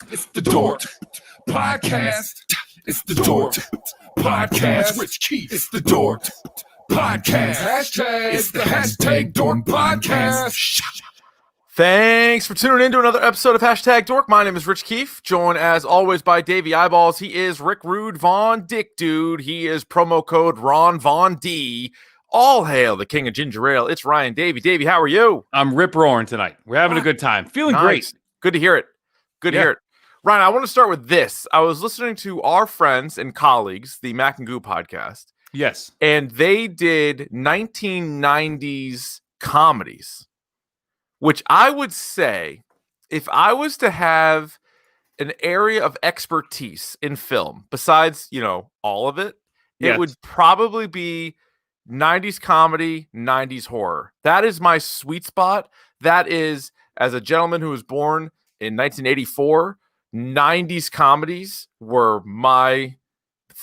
It's the DORK podcast. It's the DORK podcast. Rich Keefe. It's the DORK podcast. Hashtag. It's the hashtag DORK podcast. Thanks for tuning in to another episode of Hashtag Dork. My name is Rich Keefe, joined as always by Davey Eyeballs. He is Rick Rude Von Dick Dude. He is promo code Ron Von D. All hail the king of ginger ale. It's Ryan Davey. Davey, how are you? I'm rip roaring tonight. We're having a good time. Feeling great. Good to hear it. Good to hear it. Ryan, I want to start with this. I was listening to our friends and colleagues, the Mac and Goo podcast. Yes. And they did 1990s comedies, which I would say, if I was to have an area of expertise in film, besides, all of it, it would probably be 90s comedy, 90s horror. That is my sweet spot. That is, as a gentleman who was born in 1984, 90s comedies were my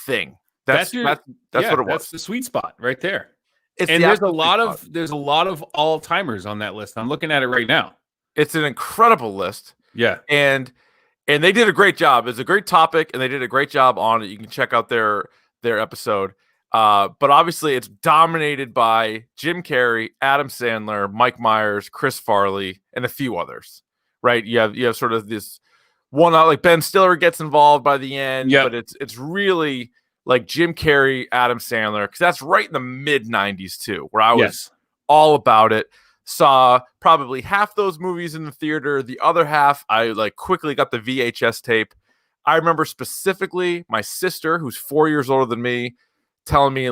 thing. That's what it was. That's the sweet spot right there. There's a lot of all-timers on that list. I'm looking at it right now. It's an incredible list. Yeah. And they did a great job. It's a great topic, and they did a great job on it. You can check out their episode. But obviously it's dominated by Jim Carrey, Adam Sandler, Mike Myers, Chris Farley, and a few others. Right? You have sort of this one out, like Ben Stiller gets involved by the end, but it's really like Jim Carrey, Adam Sandler, because that's right in the mid-90s too, where I was all about it. Saw probably half those movies in the theater. The other half, I quickly got the VHS tape. I remember specifically my sister, who's 4 years older than me, telling me,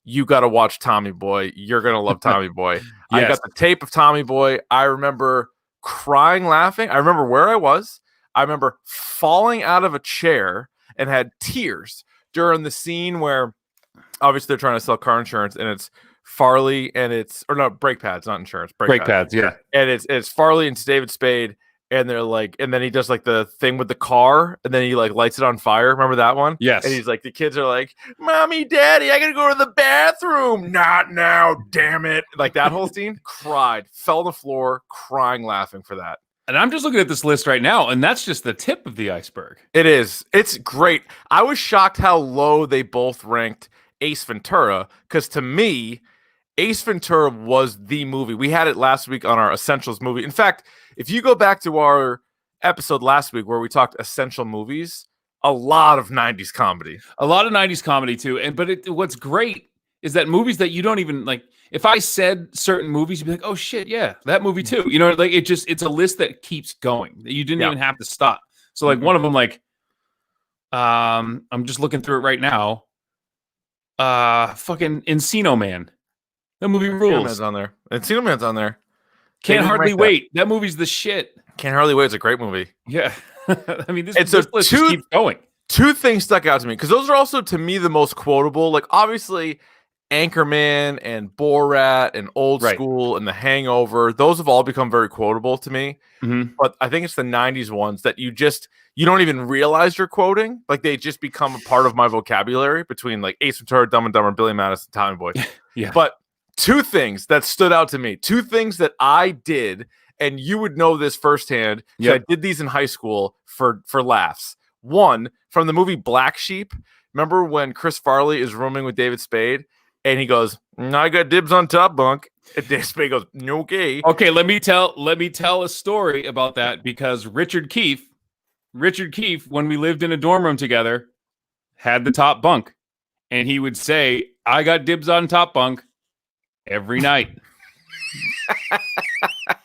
you got to watch Tommy Boy. You're going to love Tommy Boy. Yes. I got the tape of Tommy Boy. I remember crying, laughing. I remember where I was. I remember falling out of a chair and had tears during the scene where obviously they're trying to sell car insurance, and it's Farley and brake pads, not insurance. Brake pads, yeah. And it's Farley and David Spade, and they're and then he does the thing with the car, and then he lights it on fire. Remember that one? Yes. And he's the kids are like, "Mommy, Daddy, I gotta go to the bathroom." Not now, damn it. That whole scene, cried, fell on the floor, crying, laughing for that. And I'm just looking at this list right now, and that's just the tip of the iceberg. It is. It's great. I was shocked how low they both ranked Ace Ventura, because to me, Ace Ventura was the movie. We had it last week on our Essentials movie. In fact, if you go back to our episode last week where we talked essential movies, a lot of 90s comedy. A lot of 90s comedy too. But what's great is that movies that you don't even if I said certain movies, you'd be like, "Oh shit, yeah, that movie too." It's a list that keeps going. You didn't even have to stop. So one of them, I'm just looking through it right now. Fucking Encino Man. That movie rules. Encino Man's on there. Can't Hardly Wait. That movie's the shit. Can't Hardly Wait. It's a great movie. Yeah. I mean, this list just keeps going. Two things stuck out to me, because those are also, to me, the most quotable. Obviously, Anchorman and Borat and Old School and The Hangover, those have all become very quotable to me. Mm-hmm. But I think it's the 90s ones that you don't even realize you're quoting. They just become a part of my vocabulary between Ace Ventura, Dumb and Dumber, Billy Madison, Tommy Boy. Yeah. But two things that stood out to me, two things that I did, and you would know this firsthand, because I did these in high school for laughs. One, from the movie Black Sheep. Remember when Chris Farley is rooming with David Spade, and he goes, "I got dibs on top bunk," and David Spade goes, "Okay." Okay, let me tell a story about that, because Richard Keefe, when we lived in a dorm room together, had the top bunk, and he would say, "I got dibs on top bunk," every night.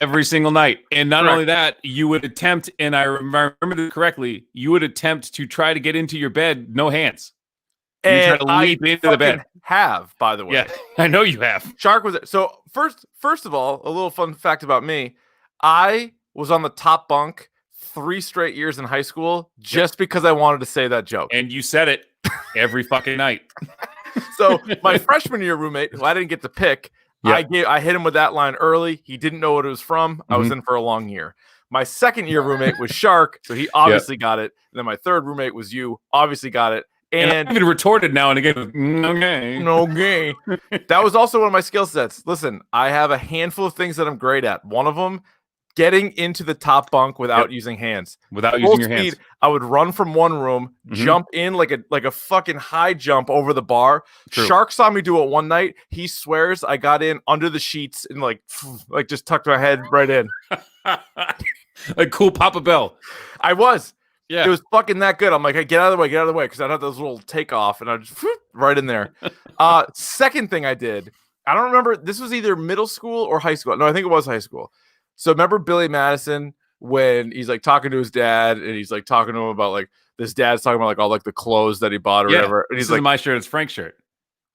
Every single night. And not only that, you would attempt, and I remember this correctly, you would attempt to try to get into your bed, no hands. You and try to leap into the bed. Have, by the way. Yeah, I know you have. Shark was there. So first of all, a little fun fact about me. I was on the top bunk 3 straight years in high school just because I wanted to say that joke. And you said it every fucking night. So my freshman year roommate, who I didn't get to pick, I hit him with that line early. He didn't know what it was from. I was in for a long year. My second year roommate was Shark, so he obviously got it. And then my third roommate was you, obviously got it. And I even retorted now and again, okay. That was also one of my skill sets. Listen, I have a handful of things that I'm great at. One of them, getting into the top bunk without using hands. Without Full using your speed, hands. I would run from one room, jump in like a fucking high jump over the bar. True. Shark saw me do it one night. He swears I got in under the sheets and like just tucked my head right in. Like cool Papa Bell. I was. Yeah. It was fucking that good. I'm like, hey, get out of the way, because I'd have those little takeoff and I just right in there. Second thing I did, I don't remember. This was either middle school or high school. No, I think it was high school. So remember Billy Madison when he's like talking to his dad and he's like talking to him about like this dad's talking about like all like the clothes that he bought or whatever. And he's like, my shirt, it's Frank's shirt.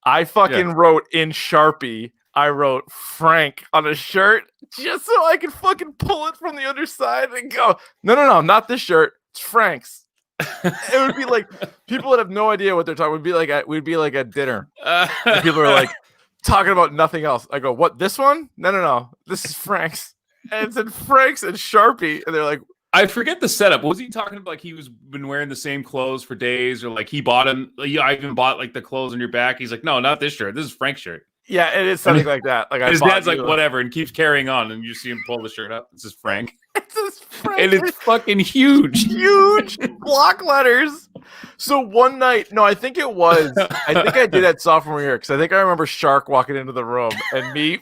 I fucking wrote in Sharpie. I wrote Frank on a shirt just so I could fucking pull it from the other side and go, no, not this shirt. It's Frank's. It would be like people that have no idea what they're talking. We'd be like at dinner. And people are like talking about nothing else. I go, what? This one? No. This is Frank's. And it's in Frank's and Sharpie. And they're like, I forget the setup. Was he talking about like he was been wearing the same clothes for days, or like he bought him? I even bought like the clothes on your back. He's like, no, not this shirt. This is Frank's shirt. Yeah, it is something like that. Like his dad's like, whatever, and keeps carrying on, and you see him pull the shirt up. This is Frank. This is Frank. And it's fucking huge. Huge block letters. So one night, no, I think it was, I think I did that sophomore year, because I think I remember Shark walking into the room and me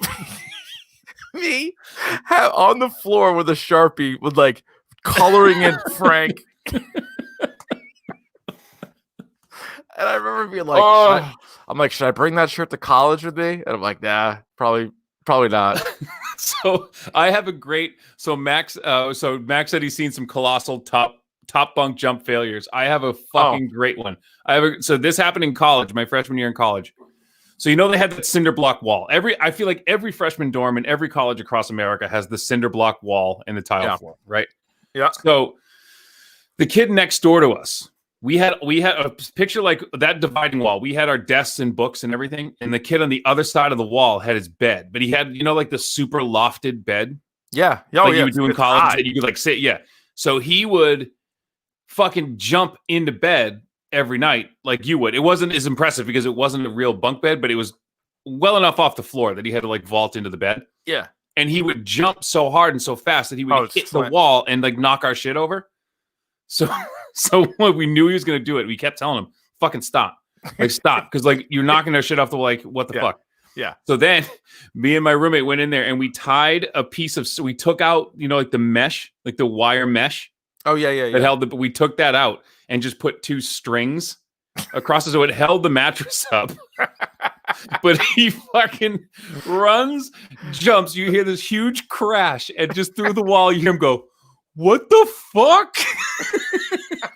on the floor with a Sharpie with like coloring in Frank. And I remember being like, should I bring that shirt to college with me? And I'm like, nah, probably not. So I have a great. So Max said he's seen some colossal top bunk jump failures. I have a fucking great one. So this happened in college, my freshman year in college. So they had that cinder block wall. I feel like every freshman dorm in every college across America has the cinder block wall and the tile floor, right? Yeah. So the kid next door to us, we had a picture like that dividing wall. We had our desks and books and everything, and the kid on the other side of the wall had his bed, but he had like the super lofted bed. Yeah, like you would do in college that you could like sit. Yeah, so he would fucking jump into bed every night like you would. It wasn't as impressive because it wasn't a real bunk bed, but it was well enough off the floor that he had to like vault into the bed. Yeah, and he would jump so hard and so fast that he would hit the wall and like knock our shit over. So when we knew he was going to do it, we kept telling him, fucking stop. Like, stop. Because, like, you're knocking our shit off the wall. Like, what the fuck? Yeah. So then me and my roommate went in there and we tied a piece of, so we took out, like the mesh, like the wire mesh. Oh, yeah. That held we took that out and just put 2 strings across it. So it held the mattress up. But he fucking runs, jumps. You hear this huge crash, and just through the wall, you hear him go, what the fuck?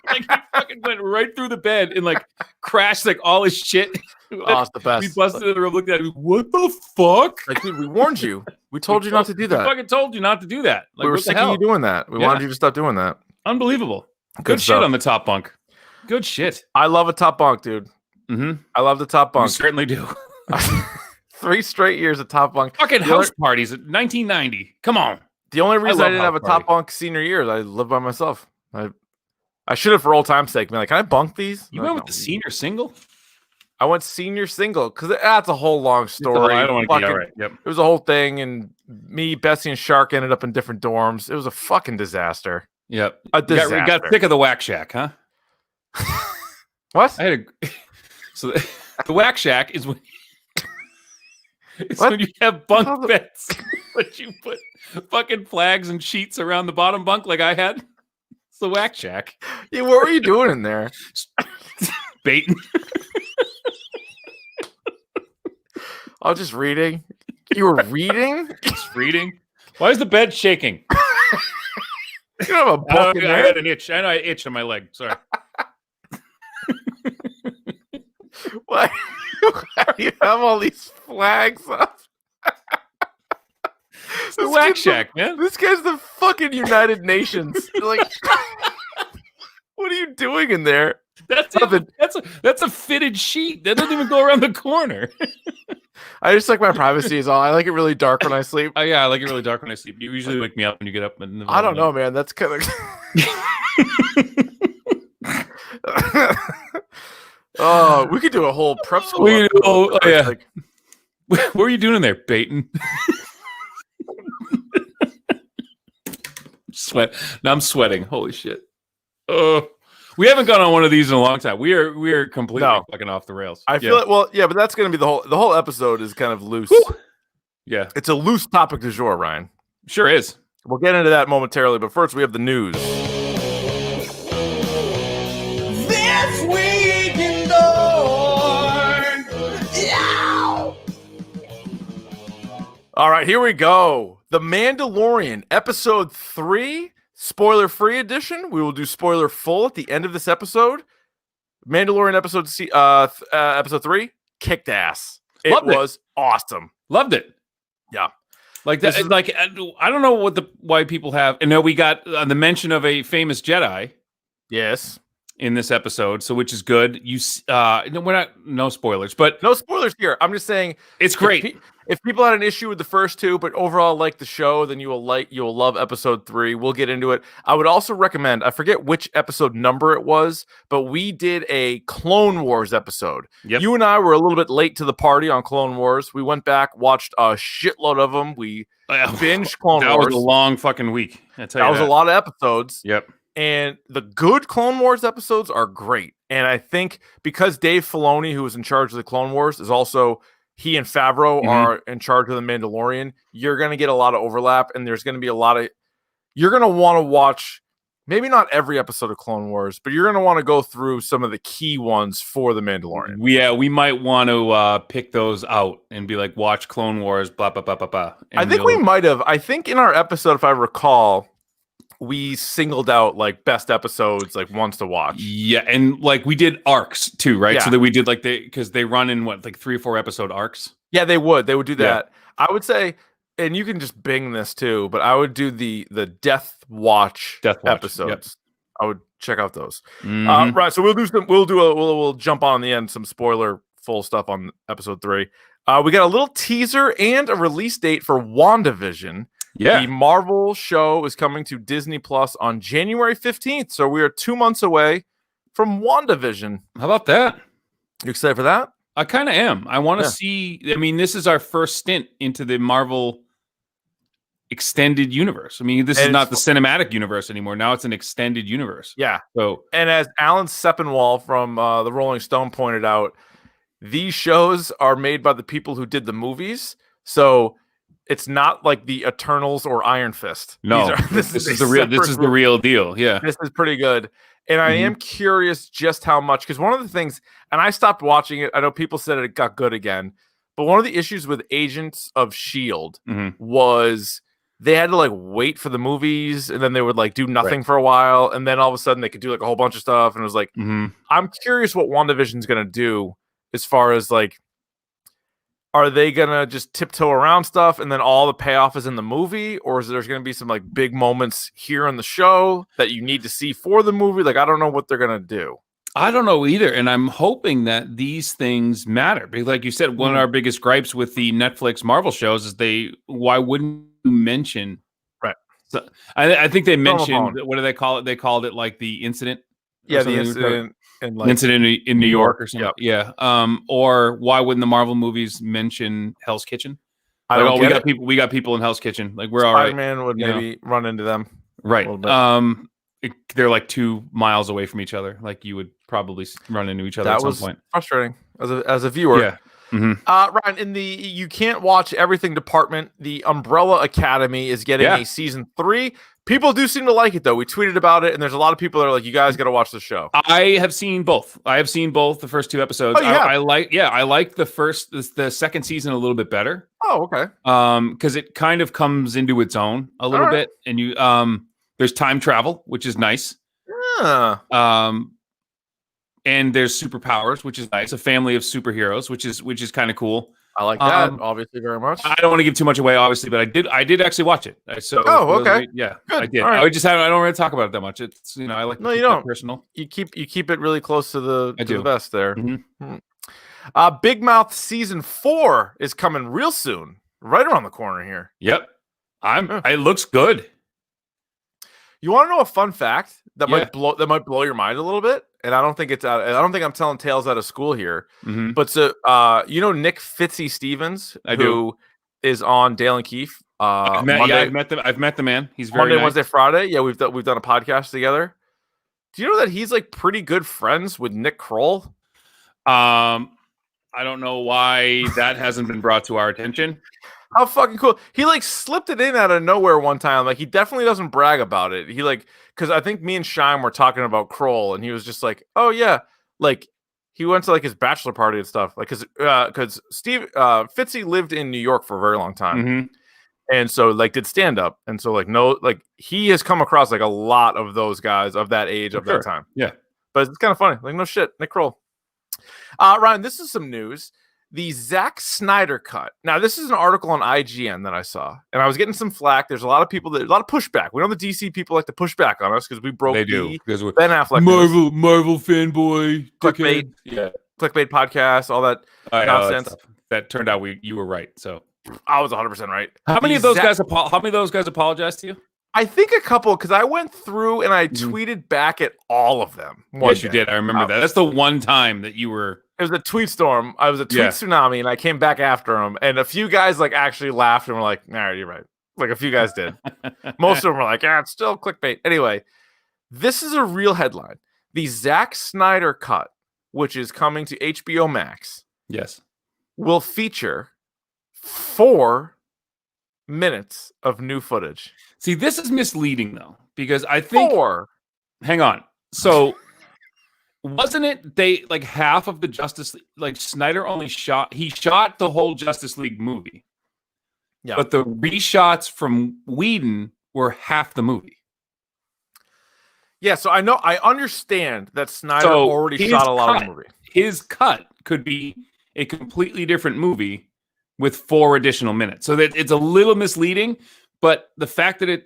Like he fucking went right through the bed and like crashed like all his shit. Oh, it's the best. We busted in the room, looked at him. What the fuck? Like, dude, we warned you. We told you not to do that. We fucking told you not to do that. Like, we were sick of you doing that. We wanted you to stop doing that. Unbelievable. Good shit on the top bunk. Good shit. I love a top bunk, dude. Mm-hmm. I love the top bunk. You certainly do. 3 straight years of top bunk. Fucking house parties at 1990. Come on. The only reason I didn't have a top bunk senior year is I lived by myself. I should have, for old time's sake, been like, can I bunk these? You went with the senior single? I went senior single because that's a whole long story. I don't want to get right. Yep. It was a whole thing, and me, Bessie, and Shark ended up in different dorms. It was a fucking disaster. Yep. A disaster. You got sick of the whack shack, huh? What? So the whack shack is when when you have bunk beds, but you put fucking flags and sheets around the bottom bunk like I had. It's the whack shack. Yeah, what were you doing in there? Baiting. I was just reading. You were reading? Just reading? Why is the bed shaking? You don't have a book in there. I had an itch. I know I itched on my leg. Sorry. Why do you have all these flags up? The whack shack, man. This guy's the fucking United Nations. Like, what are you doing in there? That's a fitted sheet. That doesn't even go around the corner. I just like my privacy is all. I like it really dark when I sleep. Oh yeah, I like it really dark when I sleep. You usually wake me up when you get up. I don't know, man. That's kind of. Oh, we could do a whole prep school. Yeah. Like, what were you doing in there, baiting? I'm sweating. Holy shit. We haven't gone on one of these in a long time. We are completely fucking off the rails. I feel it. Well, yeah, but that's going to be the whole episode is kind of loose. Whew. Yeah. It's a loose topic du jour, Ryan. Sure is. We'll get into that momentarily, but first we have the news. This week in Dork. Yeah. All right, here we go. The Mandalorian, episode 3, spoiler-free edition. We will do spoiler full at the end of this episode. Mandalorian episode 3 kicked ass. It was awesome. Loved it. Yeah. Like that. I don't know why people have. And no, we got the mention of a famous Jedi. Yes. In this episode, so which is good. No spoilers, but no spoilers here. I'm just saying it's great. If people had an issue with the first 2, but overall like the show, then you'll love episode 3. We'll get into it. I would also recommend, I forget which episode number it was, but we did a Clone Wars episode. Yep. You and I were a little bit late to the party on Clone Wars. We went back, watched a shitload of them. We binged Clone Wars. That was a long fucking week. That was a lot of episodes. Yep. And the good Clone Wars episodes are great. And I think because Dave Filoni, who is in charge of the Clone Wars, is also, he and Favreau are in charge of the Mandalorian, you're going to get a lot of overlap. And there's going to be you're going to want to watch, maybe not every episode of Clone Wars, but you're going to want to go through some of the key ones for the Mandalorian. Yeah, we might want to pick those out and be like, watch Clone Wars, blah, blah, blah, blah, blah. I think we might have. I think in our episode, if I recall, we singled out like best episodes, like ones to watch. Yeah, and like we did arcs too, right? Yeah. So that we did because they run in 3 or 4 episode arcs. Yeah, they would do that. Yeah. I would say, and you can just bing this too, but I would do the Death Watch episodes. Yep. I would check out those. Right, so we'll jump on the end some spoiler full stuff on episode 3. We got a little teaser and a release date for WandaVision. Yeah. The Marvel show is coming to Disney Plus on January 15th. So we are 2 months away from WandaVision. How about that? You excited for that? I kind of am. I want to see. I mean, this is our first stint into the Marvel extended universe. I mean, this is not the cinematic universe anymore. Now it's an extended universe. Yeah. So, and as Alan Sepinwall from the Rolling Stone pointed out, these shows are made by the people who did the movies. So it's not like the Eternals or Iron Fist. No, this is the real deal. Yeah, this is pretty good. And I am curious just how much, because one of the things, and I stopped watching it. I know people said it got good again, but one of the issues with Agents of S.H.I.E.L.D. was they had to like wait for the movies, and then they would like do nothing for a while, and then all of a sudden they could do like a whole bunch of stuff. And it was like, I'm curious what WandaVision's gonna do as far as like, are they gonna just tiptoe around stuff and then all the payoff is in the movie, or is there gonna be some like big moments here in the show that you need to see for the movie? Like, I don't know what they're gonna do. I don't know either, and I'm hoping that these things matter. Because, like you said, one of our biggest gripes with the Netflix Marvel shows is why wouldn't you mention? Right. So I think they mentioned, what do they call it? They called it like the incident. Yeah, the incident. An incident in New York or something. Yep. Yeah. Or why wouldn't the Marvel movies mention Hell's Kitchen? We got people in Hell's Kitchen. Like, we're all right. Spider-Man would maybe run into them. Right. They're like 2 miles away from each other. Like, you would probably run into each other at some point. Frustrating as a viewer. Yeah. Ryan, in the you can't watch everything department, the Umbrella Academy is getting a season 3. People do seem to like it though. We tweeted about it, and there's a lot of people that are like, "You guys got to watch the show." I have seen both. The first 2 episodes. Oh, yeah. I like the second season a little bit better. Oh, okay. Because it kind of comes into its own a little bit, and you there's time travel, which is nice. Yeah. And there's superpowers, which is nice. A family of superheroes, which is kind of cool. I like that, obviously, very much. I don't want to give too much away, obviously, but I did actually watch it. So, okay. Yeah, good. I did. Right. I don't really talk about it that much. It's, I like to keep it personal. You keep it really close to the vest there. Mm-hmm. Big Mouth season 4 is coming real soon, right around the corner here. Yep, it looks good. You want to know a fun fact that might blow your mind a little bit? And I don't think I'm telling tales out of school here. But so Nick Fitzy Stevens, who is on Dale and Keefe, Monday, I've met the man. He's very Monday, nice. Wednesday, Friday. Yeah, we've done a podcast together. Do you know that he's like pretty good friends with Nick Kroll? I don't know why that hasn't been brought to our attention. How fucking cool. He like slipped it in out of nowhere one time. Like he definitely doesn't brag about it. He like, because I think me and Shime were talking about Kroll and he was just like, oh yeah. Like he went to like his bachelor party and stuff. Like because Steve Fitzy lived in New York for a very long time. Mm-hmm. And so like did stand up. And so like no, like he has come across like a lot of those guys of that age of that time. Yeah. But it's kind of funny. Like no shit, Nick Kroll. Ryan, this is some news. The Zack Snyder cut. Now, this is an article on IGN that I saw, and I was getting some flack. There's a lot of people a lot of pushback. We know the DC people like to push back on us because we broke They the do, because Ben Affleck Marvel fanboy clickbait, clickbait podcast, all that nonsense. That turned out you were right. So I was 100% right. How many of those guys apologized to you? I think a couple, because I went through and I tweeted back at all of them. Yes, you did. I remember that. That's the one time that you were. It was a tweet storm. I was a tweet tsunami, and I came back after him. And a few guys like actually laughed and were like, "Nah, you're right." Like a few guys did. Most of them were like, "Yeah, it's still clickbait." Anyway, this is a real headline: the Zack Snyder cut, which is coming to HBO Max, will feature 4 minutes of new footage. See, this is misleading though, because I think 4. Hang on. So wasn't it they like half of the Justice League? Like Snyder only shot the whole Justice League movie. Yeah. But the reshots from Whedon were half the movie. Yeah, so I understand that Snyder already shot a lot of the movie. His cut could be a completely different movie with 4 additional minutes. So that it's a little misleading, but the fact that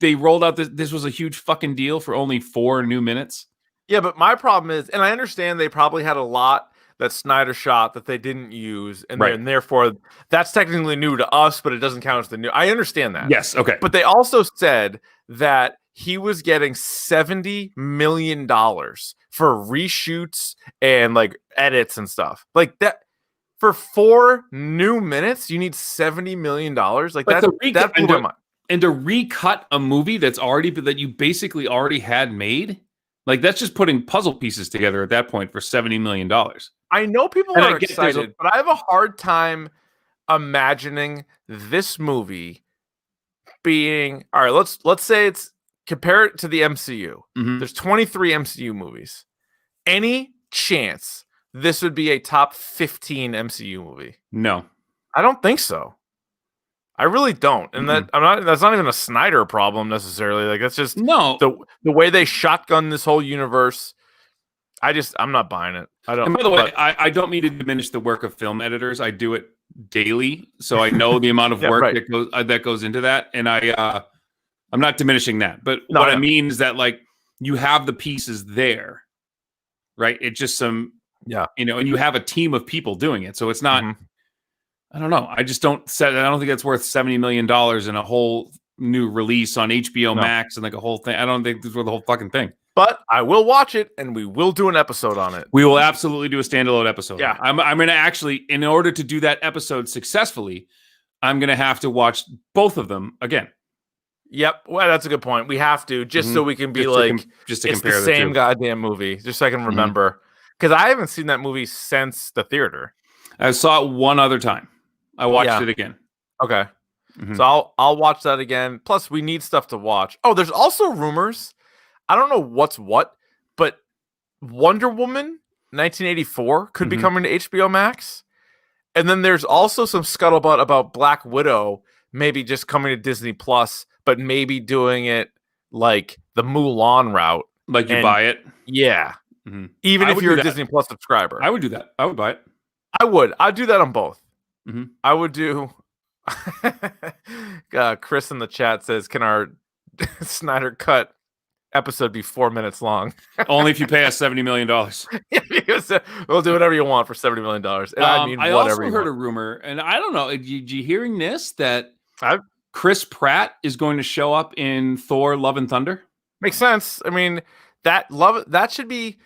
they rolled out this was a huge fucking deal for only 4 new minutes. Yeah, but my problem is, and I understand they probably had a lot that Snyder shot that they didn't use, and therefore that's technically new to us, but it doesn't count as the new. I understand that. Yes, okay. But they also said that he was getting $70 million for reshoots and like edits and stuff like that. For 4 new minutes, you need $70 million. Like that blew my mind. And to recut a movie that you basically already had made, like that's just putting puzzle pieces together at that point for $70 million. I know people are excited, but I have a hard time imagining this movie being all right. Let's say it's compare it to the MCU. Mm-hmm. There's 23 MCU movies. Any chance this would be a top 15 MCU movie? No, I don't think so. I really don't. And that's not even a Snyder problem necessarily. Like that's just the way they shotgun this whole universe. I'm not buying it. I don't. And by the way, I don't mean to diminish the work of film editors. I do it daily, so I know the amount of work that goes into that. And I'm not diminishing that. But what I mean is that like you have the pieces there, right? It's just and you have a team of people doing it. So it's not. Mm-hmm. I don't know. I don't think that's worth $70 million in a whole new release on HBO Max and like a whole thing. I don't think this is worth the whole fucking thing. But I will watch it and we will do an episode on it. We will absolutely do a standalone episode. Yeah. I'm going to actually, in order to do that episode successfully, I'm going to have to watch both of them again. Yep. Well, that's a good point. We have to, so we can be just to compare the same goddamn movie, just so I can remember. Because I haven't seen that movie since the theater. I saw it one other time. I watched it again. Okay. Mm-hmm. So I'll watch that again. Plus, we need stuff to watch. Oh, there's also rumors. I don't know what's what, but Wonder Woman 1984 could be coming to HBO Max. And then there's also some scuttlebutt about Black Widow maybe just coming to Disney Plus, but maybe doing it like the Mulan route. Like you buy it? Yeah. Mm-hmm. Even if you're a Disney Plus subscriber. I would do that. I would buy it. I would. I'd do that on both. Mm-hmm. I would do. Chris in the chat says, "Can our Snyder cut episode be 4 minutes long?" Only if you pay us $70 million. We'll do whatever you want for $70 million. And I also heard a rumor, and I don't know. You hearing this that Chris Pratt is going to show up in Thor: Love and Thunder? Makes sense. I mean, that should be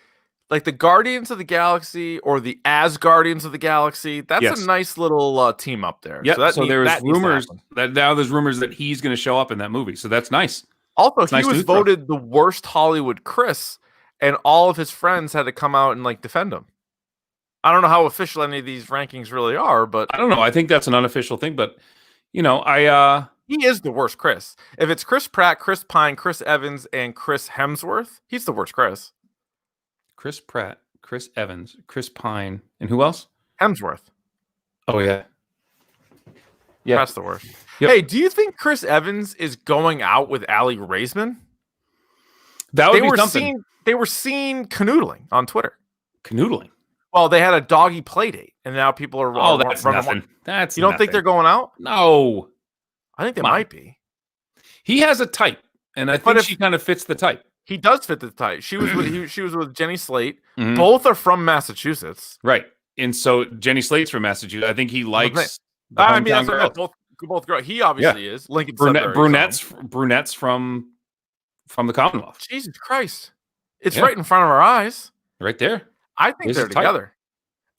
like the Guardians of the Galaxy or the As Guardians of the Galaxy. That's Yes. a nice little team up there. Yep. So, there was that needs to rumors happen. that now there's rumors that he's going to show up in that movie. So that's nice. Also, It's he nice was news for us. voted the worst Hollywood Chris, and all of his friends had to come out and like defend him. I don't know how official any of these rankings really are, but I don't know. I think that's an unofficial thing, but he is the worst Chris. If it's Chris Pratt, Chris Pine, Chris Evans, and Chris Hemsworth, he's the worst Chris. Chris Pratt, Chris Evans, Chris Pine, and who else? Hemsworth. Oh yeah. Yeah. That's the worst. Yep. Hey, do you think Chris Evans is going out with Aly Raisman? That would be something. They were seen canoodling on Twitter. Canoodling. Well, they had a doggy play date, and now people are. Oh, that's nothing. You don't think they're going out? No. I think they might be. He has a type, and I think she kind of fits the type. He does fit the type. She was with she was with Jenny Slate. Mhm. Both are from Massachusetts, right? And so Jenny Slate's from Massachusetts. I think he likes. I mean, that's what both girls. He obviously is. Lincoln brunettes from the Commonwealth. Jesus Christ, it's right in front of our eyes, right there. I think they're together,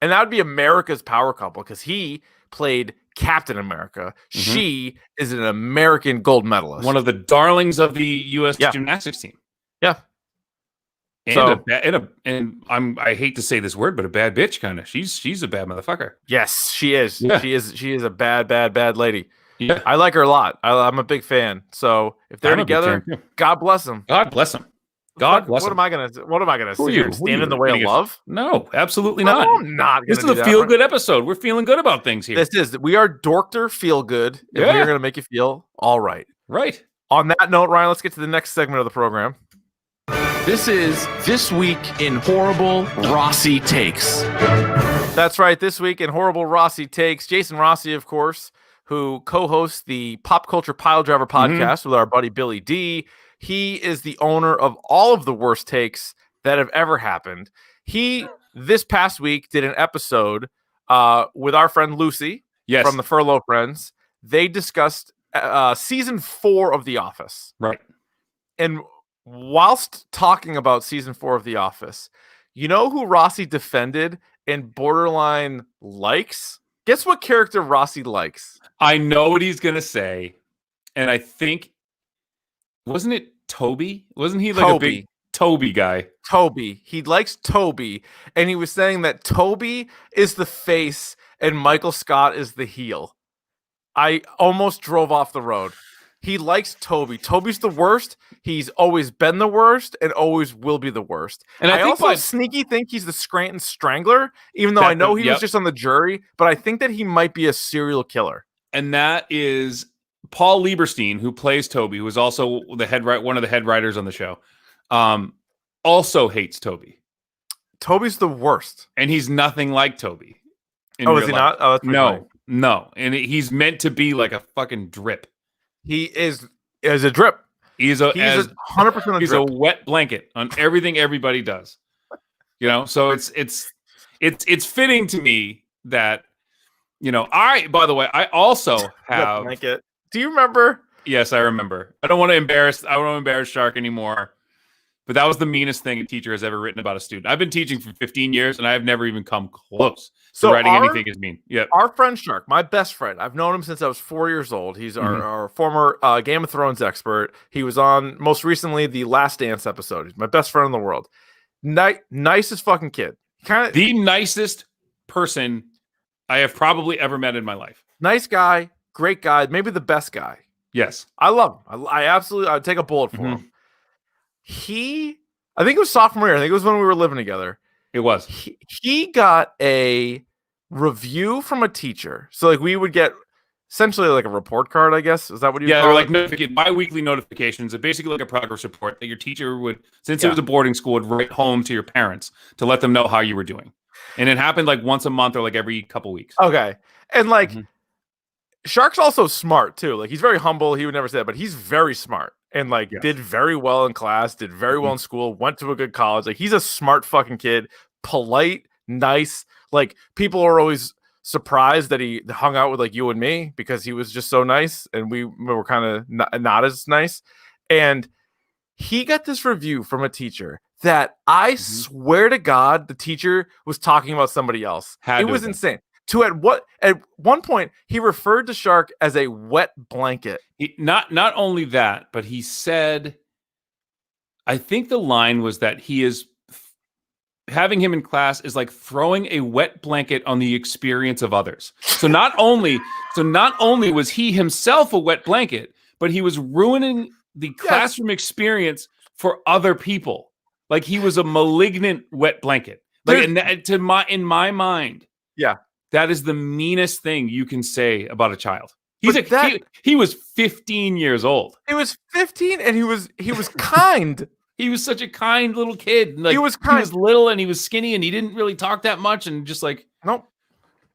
and that would be America's power couple because he played Captain America. Mm-hmm. She is an American gold medalist, one of the darlings of the U.S. gymnastics team. Yeah. And I hate to say this word, but a bad bitch kind of. She's a bad motherfucker. Yes, she is. Yeah. She is a bad lady. Yeah, I like her a lot. I'm a big fan. So if they're together, God bless them. God bless them. God bless them. What am I gonna sit here and stand in the way of love? No, absolutely not. I'm not. This is a feel good episode. We're feeling good about things here. We are DORKtor feel good. And we are gonna make you feel all right. Right. On that note, Ryan, let's get to the next segment of the program. This is This Week in Horrible Rossi Takes. That's right. This week in Horrible Rossi Takes, Jason Rossi, of course, who co-hosts the Pop Culture Pile Driver podcast with our buddy Billy D. He is the owner of all of the worst takes that have ever happened. He, this past week, did an episode with our friend Lucy from the Furlough Friends. They discussed season 4 of The Office. Right. And whilst talking about season 4 of The Office, you know who Rossi defended and borderline likes? Guess what character Rossi likes? I know what he's going to say. And I think, wasn't it Toby? Wasn't he like a big Toby guy? Toby. He likes Toby. And he was saying that Toby is the face and Michael Scott is the heel. I almost drove off the road. He likes Toby. Toby's the worst. He's always been the worst and always will be the worst. And I also sneaky think he's the Scranton Strangler, even though I know he was just on the jury, but I think that he might be a serial killer. And that is Paul Lieberstein, who plays Toby, who is also one of the head writers on the show, also hates Toby. Toby's the worst. And he's nothing like Toby. Is he not? Oh, that's no. And he's meant to be like a fucking drip. He is a drip. He's 100% a drip. He's a wet blanket on everything everybody does. So it's fitting to me that, by the way, I also have blanket. Do you remember? Yes, I remember. I don't want to embarrass Shark anymore. But that was the meanest thing a teacher has ever written about a student. I've been teaching for 15 years, and I have never even come close to writing anything as mean. Yeah, our friend Shark, my best friend, I've known him since I was 4 years old. He's our former Game of Thrones expert. He was on, most recently, the Last Dance episode. He's my best friend in the world. Nicest fucking kid. The nicest person I have probably ever met in my life. Nice guy, great guy, maybe the best guy. Yes. I love him. I'd take a bullet for him. I think it was sophomore year. I think it was when we were living together. It was. He got a review from a teacher. So like we would get essentially like a report card, I guess. Is that what you call it? They're like bi-weekly notifications. It's basically like a progress report that your teacher would, since it was a boarding school, would write home to your parents to let them know how you were doing. And it happened like once a month or like every couple weeks. Okay. And like Shark's also smart too. Like he's very humble. He would never say that, but he's very smart. And like did very well in class, did very well in school, went to a good college. Like he's a smart fucking kid, polite, nice. Like people are always surprised that he hung out with like you and me because he was just so nice and we were kind of not as nice. And he got this review from a teacher that I swear to God, the teacher was talking about somebody else. It was insane. At one point he referred to Shark as a wet blanket. Not only that, but he said, I think the line was that he is having him in class is like throwing a wet blanket on the experience of others. So not only was he himself a wet blanket, but he was ruining the classroom experience for other people. Like he was a malignant wet blanket. Like in my mind, that is the meanest thing you can say about a child. He was 15 years old. He was 15 and he was kind. He was such a kind little kid. Like, he was little and he was skinny and he didn't really talk that much and just like nope.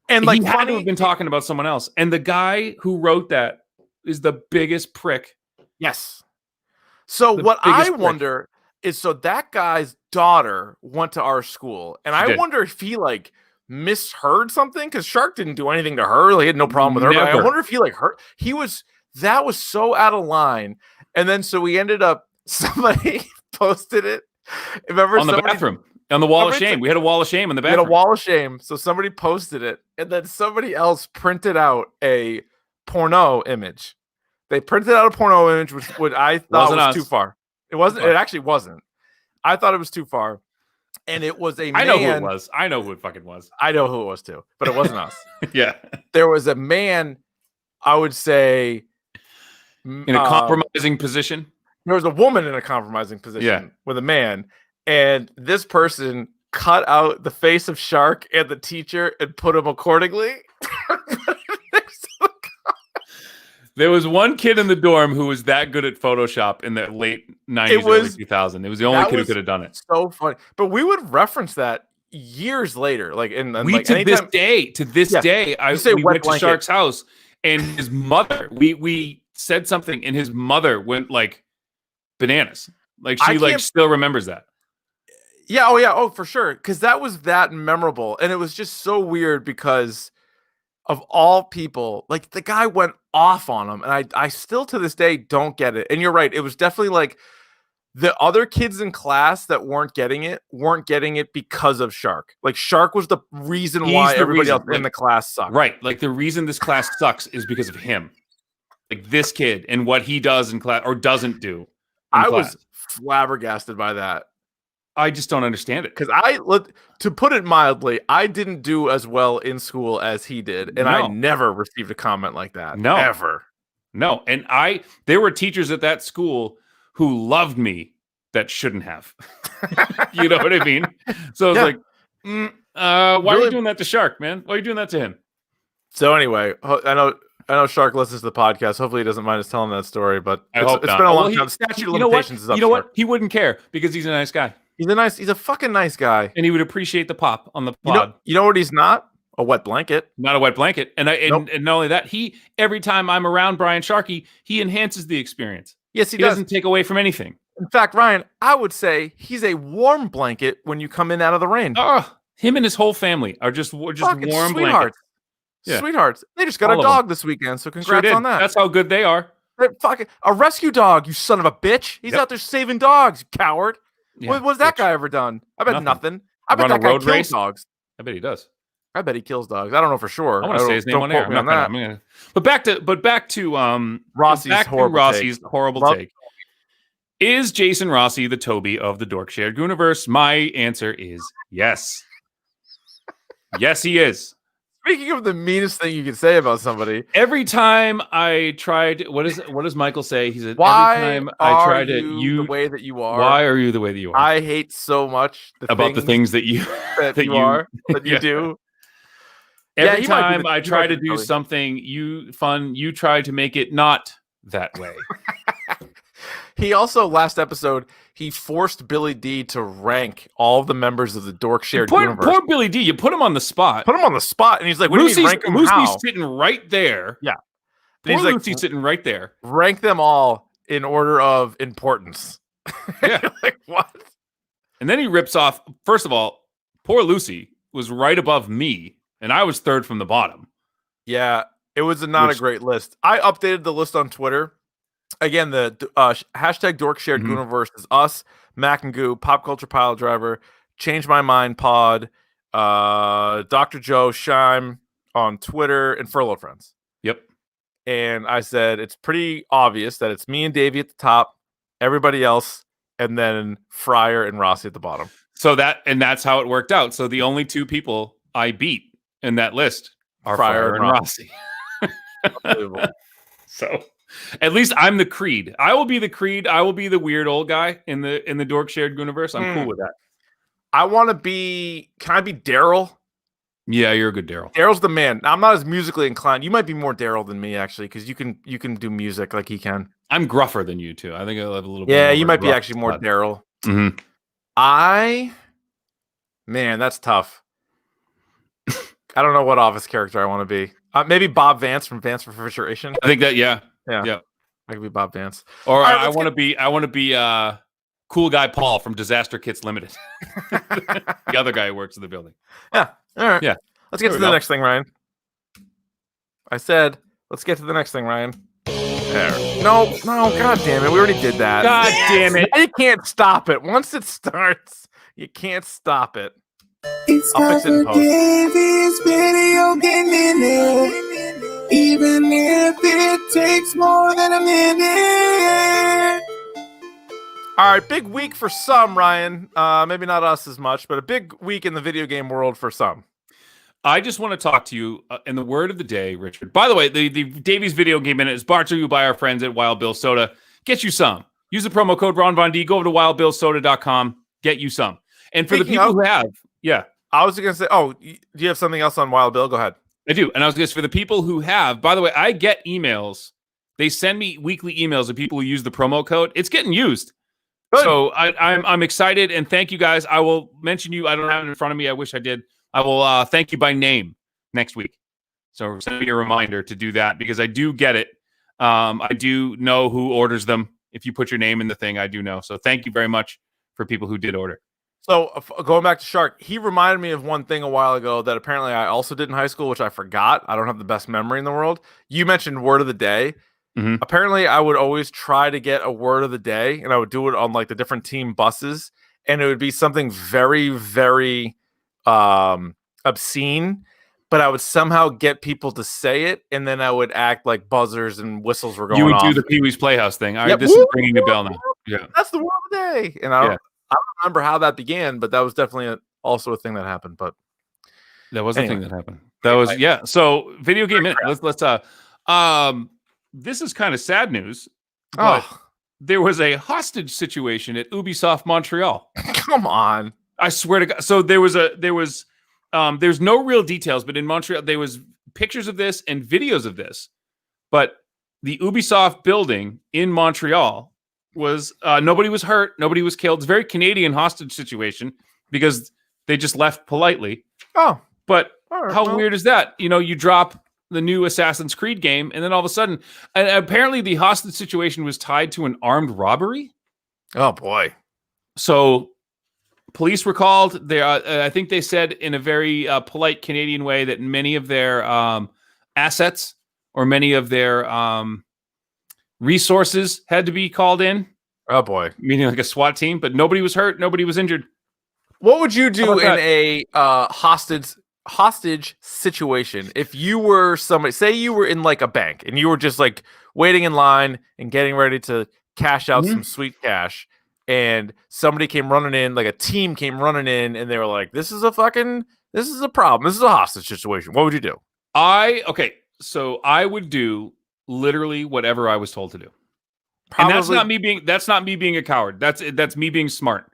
And like he had to have been talking about someone else. And the guy who wrote that is the biggest prick. Yes. So what I wonder is, so that guy's daughter went to our school, and I wonder if he like misheard something, because Shark didn't do anything to her. Like, he had no problem with her. But I wonder if he like hurt. That was so out of line. And then so we ended up, somebody posted it. Remember, on the bathroom, on the wall of shame. We had a wall of shame in the bathroom. We had a wall of shame. So somebody posted it, and then somebody else printed out a porno image. They printed out a porno image, which I thought was too far. It wasn't. It actually wasn't. I thought it was too far. And it was a man. I know who it was. I know who it fucking was. I know who it was too, but it wasn't us. Yeah. There was a man, I would say, in a compromising position. There was a woman in a compromising position with a man. And this person cut out the face of Shark and the teacher and put him accordingly. There was one kid in the dorm who was that good at Photoshop in the late 90s, early 2000s. It was the only kid who could have done it. So funny. But we would reference that years later. Like, to this day, we went to Shark's house, and his mother, we said something, and his mother went like bananas. Like, she still remembers that. Yeah. Oh, yeah. Oh, for sure. Because that was that memorable. And it was just so weird because of all people, like, the guy went off on him, and I still to this day don't get it. And you're right, it was definitely like the other kids in class that weren't getting it because of Shark. Like, Shark was the reason why everybody else in the class sucked. Right, like the reason this class sucks is because of him. Like this kid and what he does in class or doesn't do. I was flabbergasted by that. I just don't understand it. Because to put it mildly, I didn't do as well in school as he did. And I never received a comment like that. No. Ever. No. And there were teachers at that school who loved me that shouldn't have. You know what I mean? So I was like, why are you doing that to Shark, man? Why are you doing that to him? So anyway, I know Shark listens to the podcast. Hopefully he doesn't mind us telling that story, but it's been a long time. The statute of limitations is up. You know what? He wouldn't care because he's a nice guy. He's a fucking nice guy. And he would appreciate the pop on the pod. You know what he's not? A wet blanket. Not a wet blanket. And and not only that, every time I'm around Brian Sharkey, he enhances the experience. Yes, he doesn't take away from anything. In fact, Ryan, I would say he's a warm blanket when you come in out of the rain. Him and his whole family are just warm sweethearts. blankets. Yeah. Sweethearts. They just got a dog this weekend, so congrats on that. That's how good they are. They're fucking a rescue dog, you son of a bitch. He's out there saving dogs, you coward. Yeah, what's that guy ever done? I bet nothing. I bet that guy kills dogs. I bet he does. I bet he kills dogs. I don't know for sure. I want to say his name on air. But back to Rossi's horrible take. Is Jason Rossi the Toby of the Dork Shared Universe? My answer is yes. Yes, he is. Speaking of the meanest thing you can say about somebody, every time I tried, what does Michael say? He said, "Why every time I try to the way that you are? Why are you the way that you are? I hate so much the things that you you do. Every time I try to do something you try to make it not that way." He also, last episode, he forced Billy D to rank all of the members of the Dork Shared Universe. Poor Billy D, you put him on the spot. And he's like, what do you mean rank them how? Lucy's sitting right there. Yeah. Poor Lucy's sitting right there. Rank them all in order of importance. Yeah. Like, what? And then he rips off, first of all, poor Lucy was right above me, and I was third from the bottom. Yeah, it was not a great list. I updated the list on Twitter. Again, the hashtag Dork Shared Universe is us, Mac and Goo, Pop Culture Pile Driver, Change My Mind Pod, Dr. Joe Shime on Twitter, and Furloughed Friends. Yep. And I said it's pretty obvious that it's me and Davey at the top, everybody else, and then Fryer and Rossi at the bottom. So that's how it worked out. So the only two people I beat in that list are Fryer and Rossi. Unbelievable. So at least I'm the Creed. I will be the Creed. I will be the weird old guy in the Dork shared universe. I'm cool with that. I want to be. Can I be Daryl? Yeah, you're a good Daryl. Daryl's the man. I'm not as musically inclined. You might be more Daryl than me, actually, because you can do music like he can. I'm gruffer than you too. I think I'll have a little bit. Yeah, you might be actually more Daryl. Mm-hmm. Man, that's tough. I don't know what office character I want to be. Maybe Bob Vance from Vance Refrigeration. I think that yeah. I could be Bob Vance. Or right, I want to be cool guy Paul from Disaster Kits Limited. The other guy who works in the building. Yeah. All right. Yeah. Let's get to the next thing, Ryan. I said, let's get to the next thing, Ryan. There. No, god damn it. We already did that. God damn it. You can't stop it. Once it starts, you can't stop it. It's I'll fix it in post. Davey's video game minute, even if it takes more than a minute. All right, big week for some, Ryan. Maybe not us as much, but a big week in the video game world for some. I just want to talk to you in the word of the day, Richard. By the way, the Davey's Video Game Minute is brought to you by our friends at Wild Bill Soda. Get you some. Use the promo code Ron Von D. Go over to wildbillsoda.com. Get you some. And for Speaking the people who have, I was going to say, do you have something else on Wild Bill? Go ahead. I do. And I was going to say, for the people who have, by the way, I get emails. They send me weekly emails of people who use the promo code. It's getting used. Good. So I'm excited, and thank you guys. I will mention you. I don't have it in front of me. I wish I did. I will thank you by name next week. So send me a reminder to do that because I do get it. I do know who orders them. If you put your name in the thing, I do know. So thank you very much for people who did order. So going back to Shark, he reminded me of one thing a while ago that apparently I also did in high school, which I forgot. I don't have the best memory in the world. You mentioned word of the day. Mm-hmm. Apparently, I would always try to get a word of the day, and I would do it on like the different team buses, and it would be something very, very obscene, but I would somehow get people to say it, and then I would act like buzzers and whistles were going off. You would do the Pee Wee's Playhouse thing. All right, Yep. this is ringing a bell now. Yeah, that's the word of the day, and I don't remember how that began, but that was definitely also a thing that happened. But that was a thing that happened. That was So video game minute. Let's this is kind of sad news. But there was a hostage situation at Ubisoft Montreal. Come on. I swear to God. So there's no real details, but in Montreal, there was pictures of this and videos of this. But the Ubisoft building in Montreal was, nobody was hurt. Nobody was killed. It's a very Canadian hostage situation because they just left politely. Oh, but how weird is that? You know, you drop the new Assassin's Creed game, and then all of a sudden, and apparently the hostage situation was tied to an armed robbery. Oh boy! So police were called. They, I think they said in a very polite Canadian way that many of their assets or many of their resources had to be called in. Oh boy! Meaning like a SWAT team, but nobody was hurt. Nobody was injured. What would you do in a hostage situation if you were somebody, say you were in like a bank and you were just like waiting in line and getting ready to cash out some sweet cash, and somebody came running in, like a team came running in, and they were like, this is a problem, this is a hostage situation. What would you do? So I would do literally whatever I was told to do. Probably, and that's not me being a coward. That's me being smart.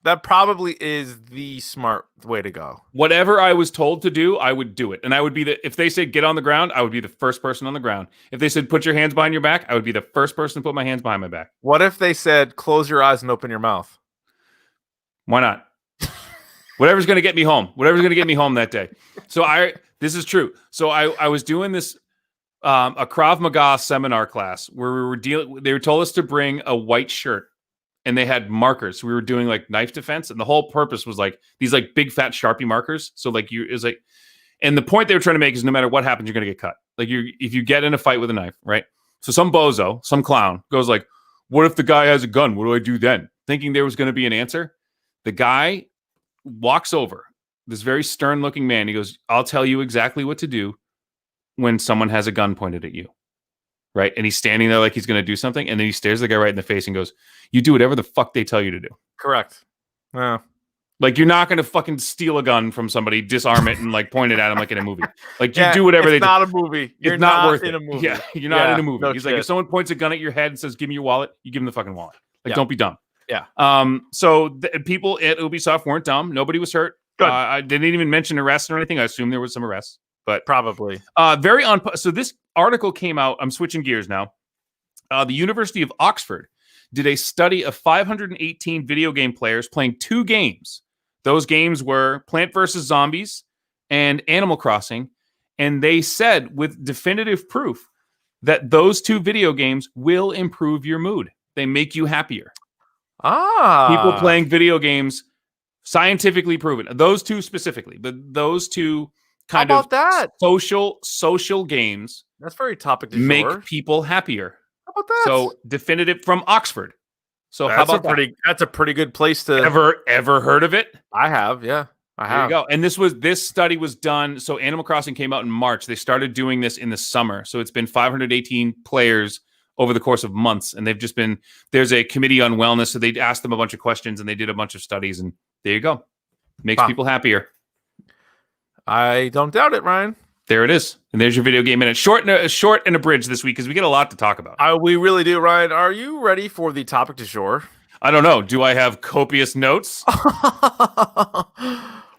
That probably is the smart way to go. Whatever I was told to do, I would do it. And I would be if they said get on the ground, I would be the first person on the ground. If they said put your hands behind your back, I would be the first person to put my hands behind my back. What if they said close your eyes and open your mouth? Why not? Whatever's going to get me home. Whatever's going to get me home that day. So this is true. So I was doing this a Krav Maga seminar class where they told us to bring a white shirt. And they had markers. We were doing like knife defense, and the whole purpose was like these like big fat Sharpie markers. So like and the point they were trying to make is no matter what happens, you're gonna get cut. Like if you get in a fight with a knife, right? So some bozo, some clown goes like, "What if the guy has a gun? What do I do then?" thinking there was going to be an answer. The guy walks over, this very stern looking man. He goes, I'll tell you exactly what to do when someone has a gun pointed at you. Right. And he's standing there like he's going to do something. And then he stares the guy right in the face and goes, you do whatever the fuck they tell you to do. Correct. Yeah. Like, you're not going to fucking steal a gun from somebody, disarm it, and like point it at him like in a movie. Like, you do whatever they do. It's not a movie. You're it's not worth in it. a movie. Yeah, you're not in a movie. No He's shit. like, if someone points a gun at your head and says, give me your wallet, you give him the fucking wallet. Like, Yeah. don't be dumb. Yeah. So people at Ubisoft weren't dumb. Nobody was hurt. Good. I didn't even mention arrests or anything. I assume there was some arrests, but Probably. so this article came out. I'm switching gears now. The University of Oxford did a study of 518 video game players playing 2 games. Those games were Plant vs. Zombies and Animal Crossing. And they said with definitive proof that those 2 video games will improve your mood. They make you happier. People playing video games, scientifically proven. Those 2 specifically, but those 2 kind How of about that? social games That's very topic du make jour. people happier. How about that? So definitive from Oxford. So how that's about that's a pretty good place to that? Ever heard of it? I have, yeah. I There have. you go. And this study was done. So Animal Crossing came out in March. They started doing this in the summer. So it's been 518 players over the course of months. And they've just been, there's a committee on wellness. So they asked them a bunch of questions and they did a bunch of studies. And there you go. Makes people happier. I don't doubt it, Ryan. There it is. And there's your video game minute. Short and abridged this week because we get a lot to talk about. We really do, Ryan. Are you ready for the topic du jour? I don't know. Do I have copious notes?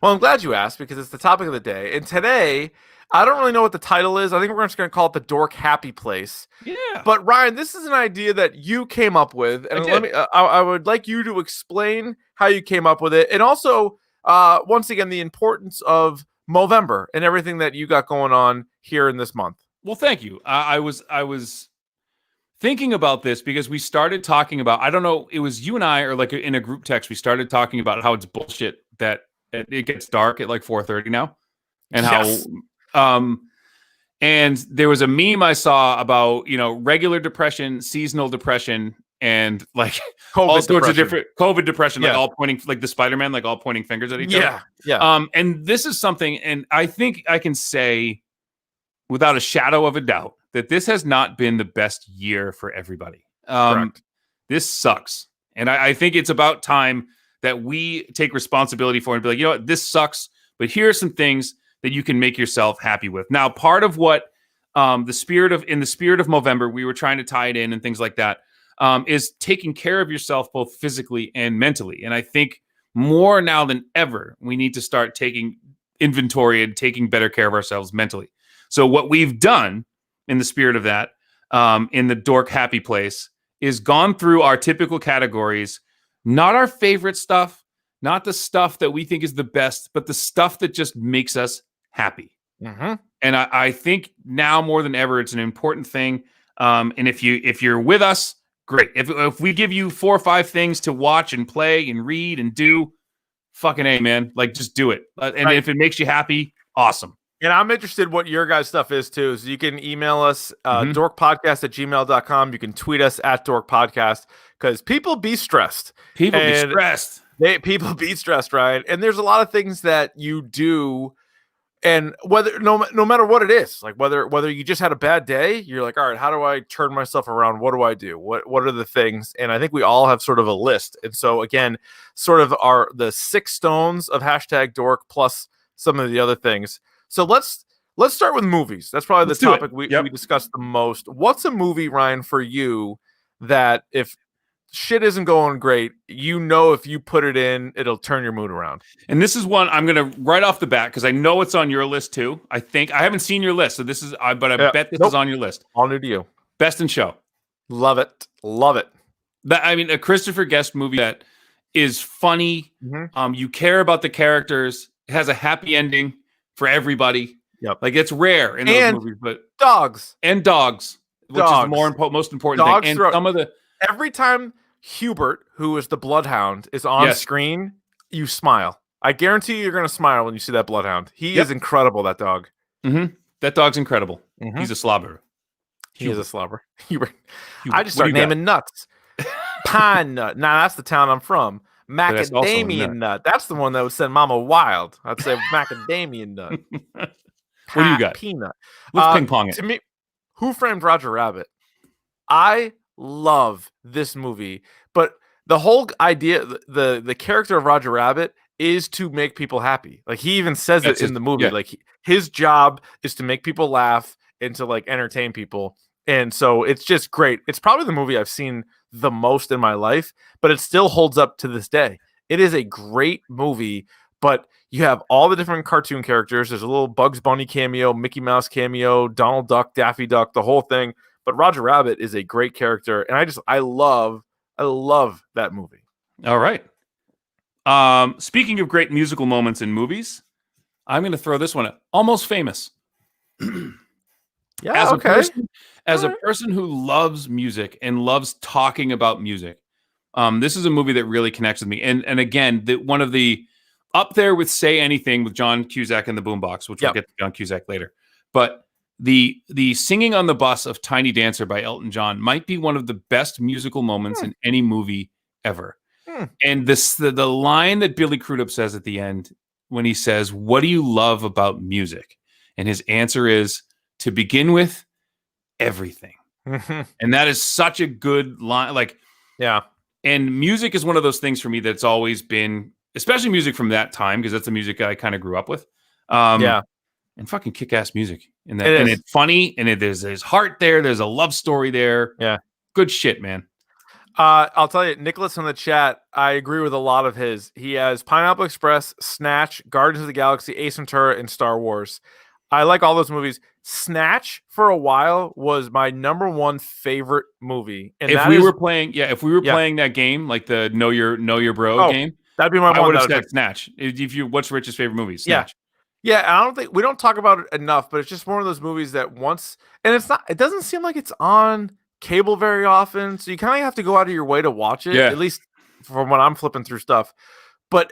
Well, I'm glad you asked because it's the topic of the day. And today, I don't really know what the title is. I think we're just going to call it the Dork Happy Place. Yeah. But Ryan, this is an idea that you came up with, and I would like you to explain how you came up with it, and also, once again, the importance of Movember and everything that you got going on here in this month. Well, thank you. I was thinking about this because we started talking about, I don't know, it was you and I, or like in a group text, we started talking about how it's bullshit that it gets dark at like 4:30 now, and Yes. how and there was a meme I saw about, regular depression, seasonal depression, and like COVID all sorts depression. of different COVID depression, like Yeah. all pointing, like the Spider-Man, like all pointing fingers at each other. Yeah. And this is something, and I think I can say without a shadow of a doubt that this has not been the best year for everybody. Correct. This sucks. And I think it's about time that we take responsibility for it and be like, you know what, this sucks, but here are some things that you can make yourself happy with. Now, part of what in the spirit of Movember, we were trying to tie it in and things like that, is taking care of yourself both physically and mentally. And I think more now than ever, we need to start taking inventory and taking better care of ourselves mentally. So what we've done in the spirit of that, in the Dork Happy Place, is gone through our typical categories, not our favorite stuff, not the stuff that we think is the best, but the stuff that just makes us happy. Mm-hmm. And I think now more than ever, it's an important thing. And if you're with us, great. If we give you 4 or 5 things to watch and play and read and do, fucking A, man. Like, just do it. And Right. if it makes you happy, awesome. And I'm interested what your guys' stuff is too. So you can email us, dorkpodcast@gmail.com. You can tweet us at dorkpodcast, because people be stressed. People be And stressed. People be stressed, right? And there's a lot of things that you do, and whether no matter what it is, like whether you just had a bad day, you're like, all right, how do I turn myself around? What do I do? What are the things? And I think we all have sort of a list. And so again, sort of the 6 stones of #dork plus some of the other things. So let's start with movies. That's probably Let's the do it. topic we Yep. discussed the most. What's a movie, Ryan, for you that if shit isn't going great, if you put it in, it'll turn your mood around? And this is one I'm going to right off the bat, because I know it's on your list too. I haven't seen your list, so this is, but I bet this is on your list. All new to you. Best in Show. Love it. A Christopher Guest movie that is funny. Mhm. You care about the characters. It has a happy ending for everybody. Yep. Like, it's rare in those And movies, but Dogs. which is the most important Dogs thing. And throw- some of the Every time Hubert, who is the bloodhound, is on Yes. screen, you smile. I guarantee you're going to smile when you see that bloodhound. He Yep. is incredible, that dog. that dog's incredible. Mhm. He's a slobber. He is a slobber. Hubert. Hubert, I just what do start you got? naming nuts. Pine nut. Nah, that's the town I'm from. that's also a Macadamia nut. nut. That's the one that would send Mama wild. I'd say macadamia nut. What do you got? Peanut. Let's ping pong it. To me, Who Framed Roger Rabbit? I love this movie, but the whole idea, the character of Roger Rabbit is to make people happy. Like he even says it in the movie. Yeah. Like his job is to make people laugh and to like entertain people. And so it's just great. It's probably the movie I've seen the most in my life, but it still holds up to this day. It is a great movie, but you have all the different cartoon characters. There's a little Bugs Bunny cameo, Mickey Mouse cameo, Donald Duck, Daffy Duck, the whole thing. But Roger Rabbit is a great character, and I love that movie. All right. Speaking of great musical moments in movies, I'm going to throw this one at Almost Famous. Yeah, As a person who loves music and loves talking about music, this is a movie that really connects with me. And again, one of the up there with Say Anything with John Cusack and the Boombox, which we'll get to John Cusack later. But the singing on the bus of Tiny Dancer by Elton John might be one of the best musical moments in any movie ever. And the line that Billy Crudup says at the end when he says, "What do you love about music?" And his answer is, to begin with, everything. And that is such a good line. Like, yeah. And music is one of those things for me that's always been, especially music from that time, because that's the music I kind of grew up with. And fucking kick-ass music. And it's funny, and there's heart there. There's a love story there. Yeah. Good shit, man. I'll tell you, Nicholas in the chat, I agree with a lot of his. He has Pineapple Express, Snatch, Guardians of the Galaxy, Ace Ventura, and Star Wars. I like all those movies. Snatch for a while was my number one favorite movie. And if we were playing that game, like the Know Your Bro game, that'd be my one. I would have said Snatch. What's Rich's favorite movie? Snatch. Yeah. We don't talk about it enough, but it's just one of those movies that it doesn't seem like it's on cable very often, so you kind of have to go out of your way to watch it, at least from when I'm flipping through stuff. But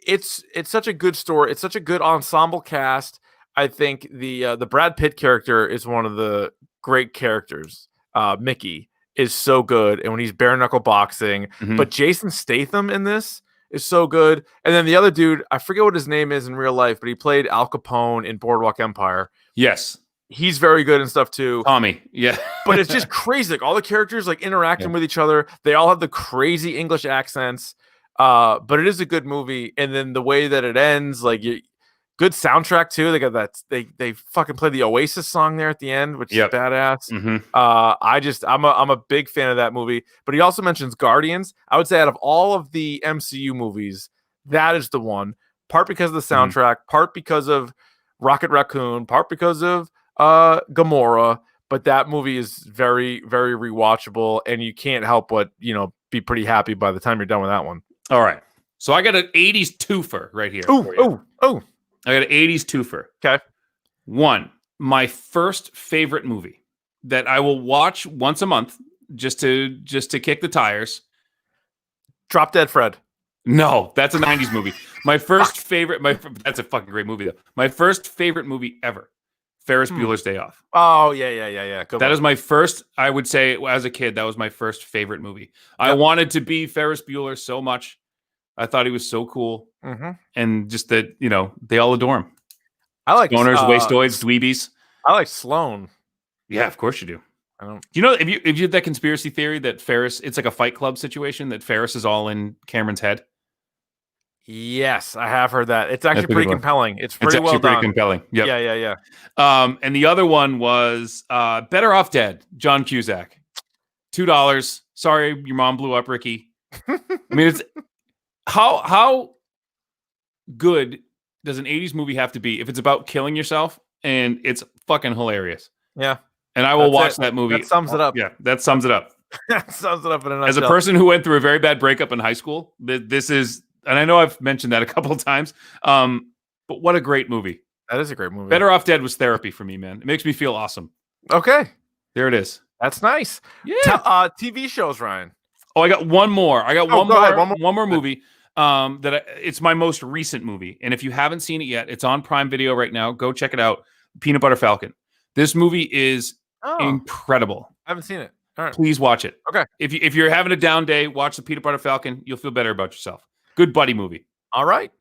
it's such a good story. It's such a good ensemble cast. I think the Brad Pitt character is one of the great characters. Mickey is so good, and when he's bare knuckle boxing, but Jason Statham in this is so good. And then the other dude, I forget what his name is in real life, but he played Al Capone in Boardwalk Empire. Yes. He's very good and stuff too. Tommy, yeah. But it's just crazy. Like all the characters like interacting with each other. They all have the crazy English accents. But it is a good movie. And then the way that it ends, like good soundtrack too. They got that. They fucking play the Oasis song there at the end, which is badass. I'm a big fan of that movie. But he also mentions Guardians. I would say out of all of the MCU movies, that is the one. Part because of the soundtrack, part because of Rocket Raccoon, part because of Gamora, but that movie is very, very rewatchable, and you can't help but be pretty happy by the time you're done with that one. All right, so I got an 80s twofer right here. Oh! I got an 80s twofer. Okay, one, my first favorite movie that I will watch once a month just to kick the tires. Drop Dead Fred. No, that's a 90s movie. My first favorite. That's a fucking great movie though. My first favorite movie ever. Ferris Bueller's Day Off. Oh, yeah. That is my first, I would say, as a kid, that was my first favorite movie. I wanted to be Ferris Bueller so much. I thought he was so cool. And just that, they all adore him. I like stoners, wastoids, dweebies. I like Sloane. Yeah, of course you do. I don't. You know, if you had that conspiracy theory that Ferris, it's like a Fight Club situation, that Ferris is all in Cameron's head. Yes, I have heard that. It's actually pretty compelling. It's pretty well done. Pretty compelling. Yep. Yeah. And the other one was Better Off Dead, John Cusack. $2. Sorry, your mom blew up, Ricky. I mean, it's how good does an 80s movie have to be if it's about killing yourself and it's fucking hilarious? Yeah. And I will watch that movie. That sums it up. Yeah, that sums it up. That sums it up in a nutshell. As a person who went through a very bad breakup in high school, this is, and I know I've mentioned that a couple of times, but what a great movie. That is a great movie. Better Off Dead was therapy for me, man. It makes me feel awesome. Okay. There it is. That's nice. Yeah. TV shows, Ryan. Oh, I got one more. One more movie. It's my most recent movie. And if you haven't seen it yet, it's on Prime Video right now. Go check it out. Peanut Butter Falcon. This movie is incredible. I haven't seen it. All right. Please watch it. Okay. If you're having a down day, watch the Peanut Butter Falcon. You'll feel better about yourself. Good buddy movie. All right.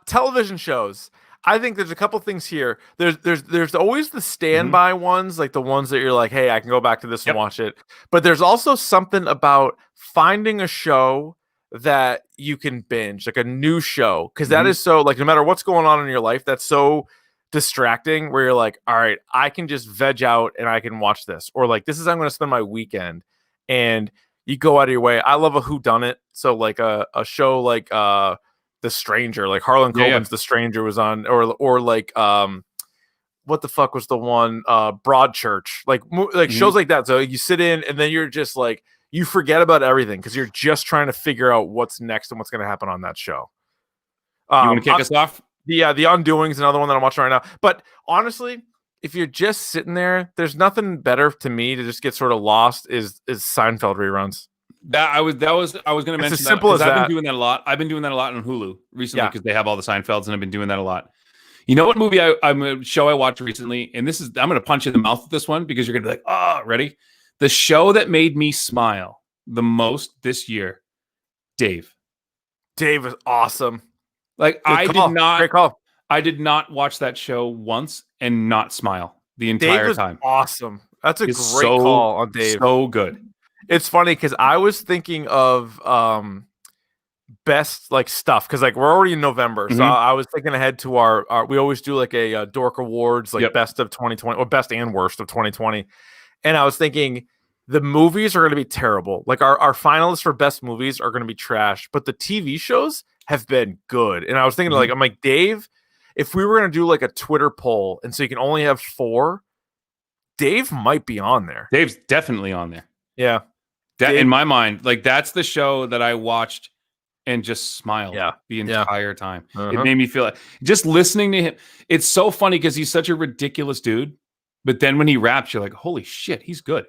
Television shows. I think there's a couple things here. There's always the standby ones, like the ones that you're like, hey, I can go back to this and watch it. But there's also something about finding a show that you can binge, like a new show, because that is so, like, no matter what's going on in your life, that's so distracting, where you're like, all right, I can just veg out and I can watch this, or like, this is how I'm going to spend my weekend, and you go out of your way. I love a whodunit, so like a show like The Stranger, like Harlan Coben's The Stranger was on, or like what the fuck was the one, Broadchurch, like shows like that. So you sit in and then you're just like, you forget about everything because you're just trying to figure out what's next and what's going to happen on that show. You want to kick us off? Yeah, The Undoing is another one that I'm watching right now. But honestly, if you're just sitting there, there's nothing better to me to just get sort of lost is Seinfeld reruns. I was going to mention as that, simple as I've that. been doing that a lot. I've been doing that a lot on Hulu recently because they have all the Seinfelds, and I've been doing that a lot. You know what movie I'm a show I watched recently, and this is, I'm going to punch you in the mouth with this one because you're going to be like, oh, ready? The show that made me smile the most this year, Dave. Dave is awesome. Like, Great call. I did not watch that show once and not smile the entire time. Awesome. That's a great call on Dave. So good. It's funny because I was thinking of best like stuff, because like we're already in November, so I was thinking ahead to our we always do like a Dork Awards, like best of 2020 or best and worst of 2020, and I was thinking the movies are going to be terrible. Like our finalists for best movies are going to be trash, but the TV shows have been good. And I was thinking like, I'm like, Dave, if we were going to do like a Twitter poll, and so you can only have 4, Dave might be on there. Dave's definitely on there. Yeah. That, in my mind, like, that's the show that I watched and just smiled the entire time. It made me feel like, just listening to him. It's so funny because he's such a ridiculous dude. But then when he raps, you're like, holy shit, he's good.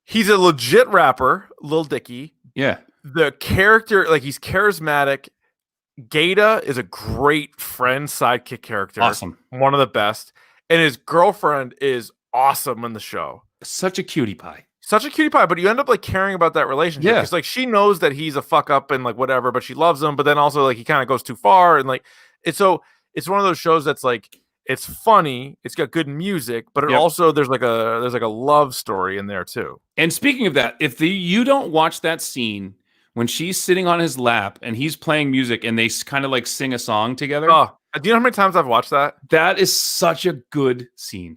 He's a legit rapper, Lil Dicky. Yeah. The character, like, he's charismatic. Gata is a great friend, sidekick character. Awesome. One of the best. And his girlfriend is awesome in the show. Such a cutie pie. Such a cutie pie, but you end up like caring about that relationship. Yeah. Because like she knows that he's a fuck up and like whatever, but she loves him. But then also like he kind of goes too far. And like it's one of those shows that's like, it's funny, it's got good music, but it also there's like a love story in there too. And speaking of that, if you don't watch that scene when she's sitting on his lap and he's playing music and they kind of like sing a song together. Oh, do you know how many times I've watched that? That is such a good scene.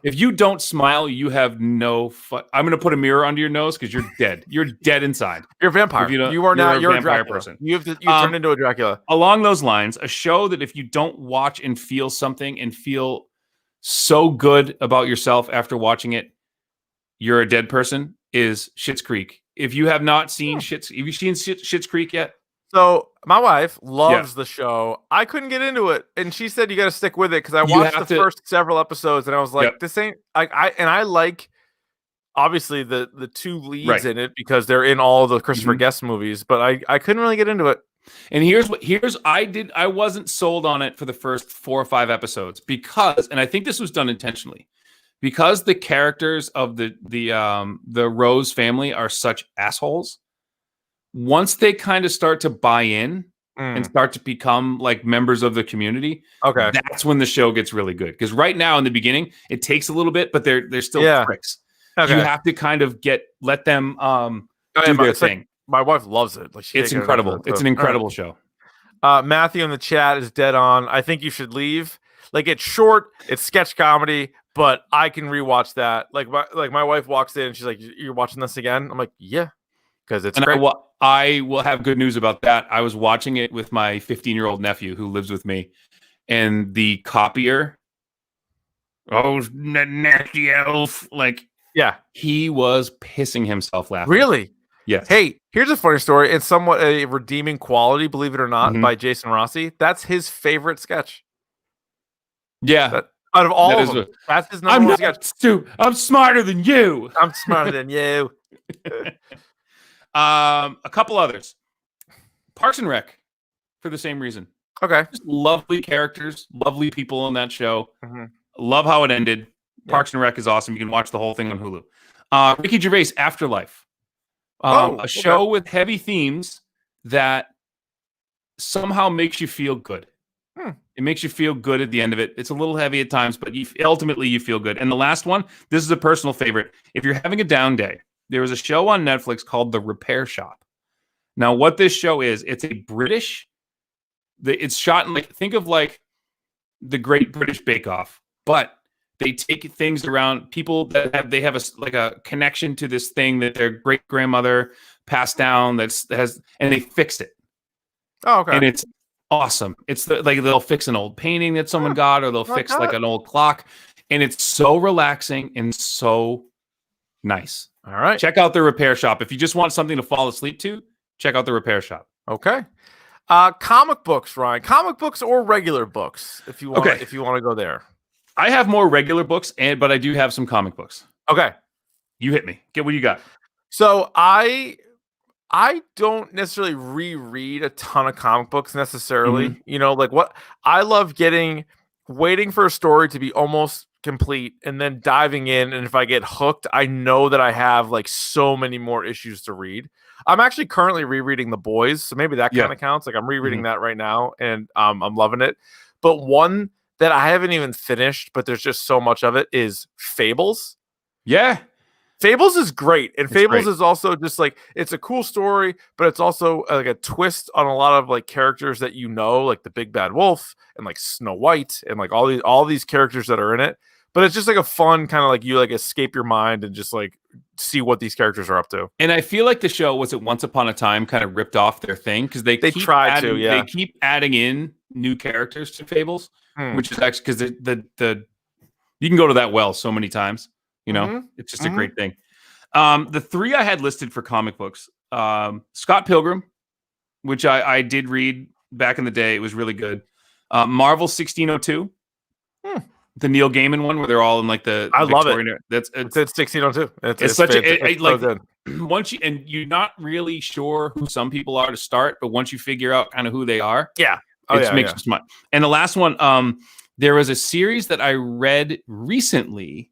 If you don't smile, you have no fun. I'm going to put a mirror under your nose because you're dead. You're dead inside. You're a vampire. You're a vampire person. You turned into a Dracula. Along those lines, a show that if you don't watch and feel something and feel so good about yourself after watching it, you're a dead person, is Schitt's Creek. If you have not seen Schitt's Creek yet? So my wife loves the show. I couldn't get into it, and she said you got to stick with it because I watched the first several episodes, and I was like, "This ain't." I like obviously the 2 leads in it because they're in all the Christopher Guest movies, but I couldn't really get into it. And I wasn't sold on it for the first 4 or 5 episodes because, and I think this was done intentionally, because the characters of the Rose family are such assholes. Once they kind of start to buy in and start to become like members of the community, that's when the show gets really good. Because right now in the beginning, it takes a little bit, but they're still pricks. You have to kind of let them do their thing. Like, my wife loves it. Like it's incredible. It's an incredible show. Matthew in the chat is dead on. I think you should leave. Like, it's short, it's sketch comedy, but I can rewatch that. Like my wife walks in and she's like, "You're watching this again?" I'm like, "Yeah." Because it's great. I will have good news about that. I was watching it with my 15-year-old nephew who lives with me, and the copier, nasty elf, he was pissing himself laughing. Really? Yes. Hey, here's a funny story. It's somewhat a redeeming quality, believe it or not, by Jason Rossi. That's his favorite sketch. Yeah. Out of all of them, that's his number one sketch. I'm smarter than you. I'm smarter than you. A couple others. Parks and Rec, for the same reason. Okay. Just lovely characters, lovely people on that show. Love how it ended. Parks and Rec is awesome. You can watch the whole thing on Hulu. Ricky Gervais, Afterlife. A show with heavy themes that somehow makes you feel good. It makes you feel good at the end of it. It's a little heavy at times, but ultimately you feel good. And the last one, this is a personal favorite. If you're having a down day, there was a show on Netflix called The Repair Shop. Now, what this show is, it's a British. It's shot in think of like the Great British Bake Off, but they take things around people that have a connection to this thing that their great grandmother passed down and they fixed it. Oh, okay. And it's awesome. It's they'll fix an old painting that someone got, or they'll fix like an old clock, and it's so relaxing and so nice. All right. Check out The Repair Shop. If you just want something to fall asleep to, check out The Repair Shop. Okay. Comic books, Ryan. Comic books or regular books, if you want to go there. I have more regular books, but I do have some comic books. Okay. You hit me. Get what you got. So I don't necessarily reread a ton of comic books necessarily. Mm-hmm. You know, like what I love waiting for a story to be almost complete and then diving in. And if I get hooked, I know that I have like so many more issues to read. I'm actually currently rereading The Boys, so maybe that kind of counts. Like I'm rereading that right now, and I'm loving it. But one that I haven't even finished, but there's just so much of it, is Fables. Yeah. Fables is great, and Fables great. is also just like, it's a cool story, but it's also like a twist on a lot of like characters that like the Big Bad Wolf and like Snow White and like all these characters that are in it. But it's just like a fun kind of like you like escape your mind and just like see what these characters are up to. And I feel like the show was at Once Upon a Time kind of ripped off their thing because they keep adding in new characters to Fables, which is actually because the you can go to that well so many times. You know, it's just a great thing. The three I had listed for comic books, Scott Pilgrim, which I did read back in the day. It was really good. Marvel 1602, the Neil Gaiman one where they're all in like the I Victorian love it. It's 1602. It's such it's like so good. Once you're not really sure who some people are to start, but once you figure out kind of who they are, it makes you smart. And the last one, there was a series that I read recently.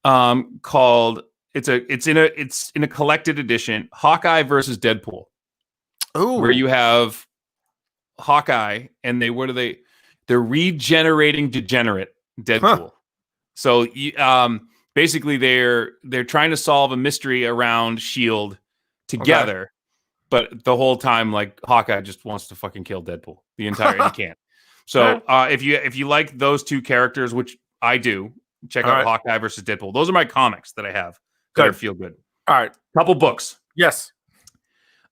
Called it's in a collected edition, Hawkeye versus Deadpool. Oh, where you have Hawkeye and they're regenerating degenerate Deadpool. So basically they're trying to solve a mystery around S.H.I.E.L.D. together, but the whole time like Hawkeye just wants to fucking kill Deadpool the entire and he can't. So if you like those two characters, which I do, check out Hawkeye versus Deadpool. Those are my comics that I have that feel good. All right. Couple books. Yes.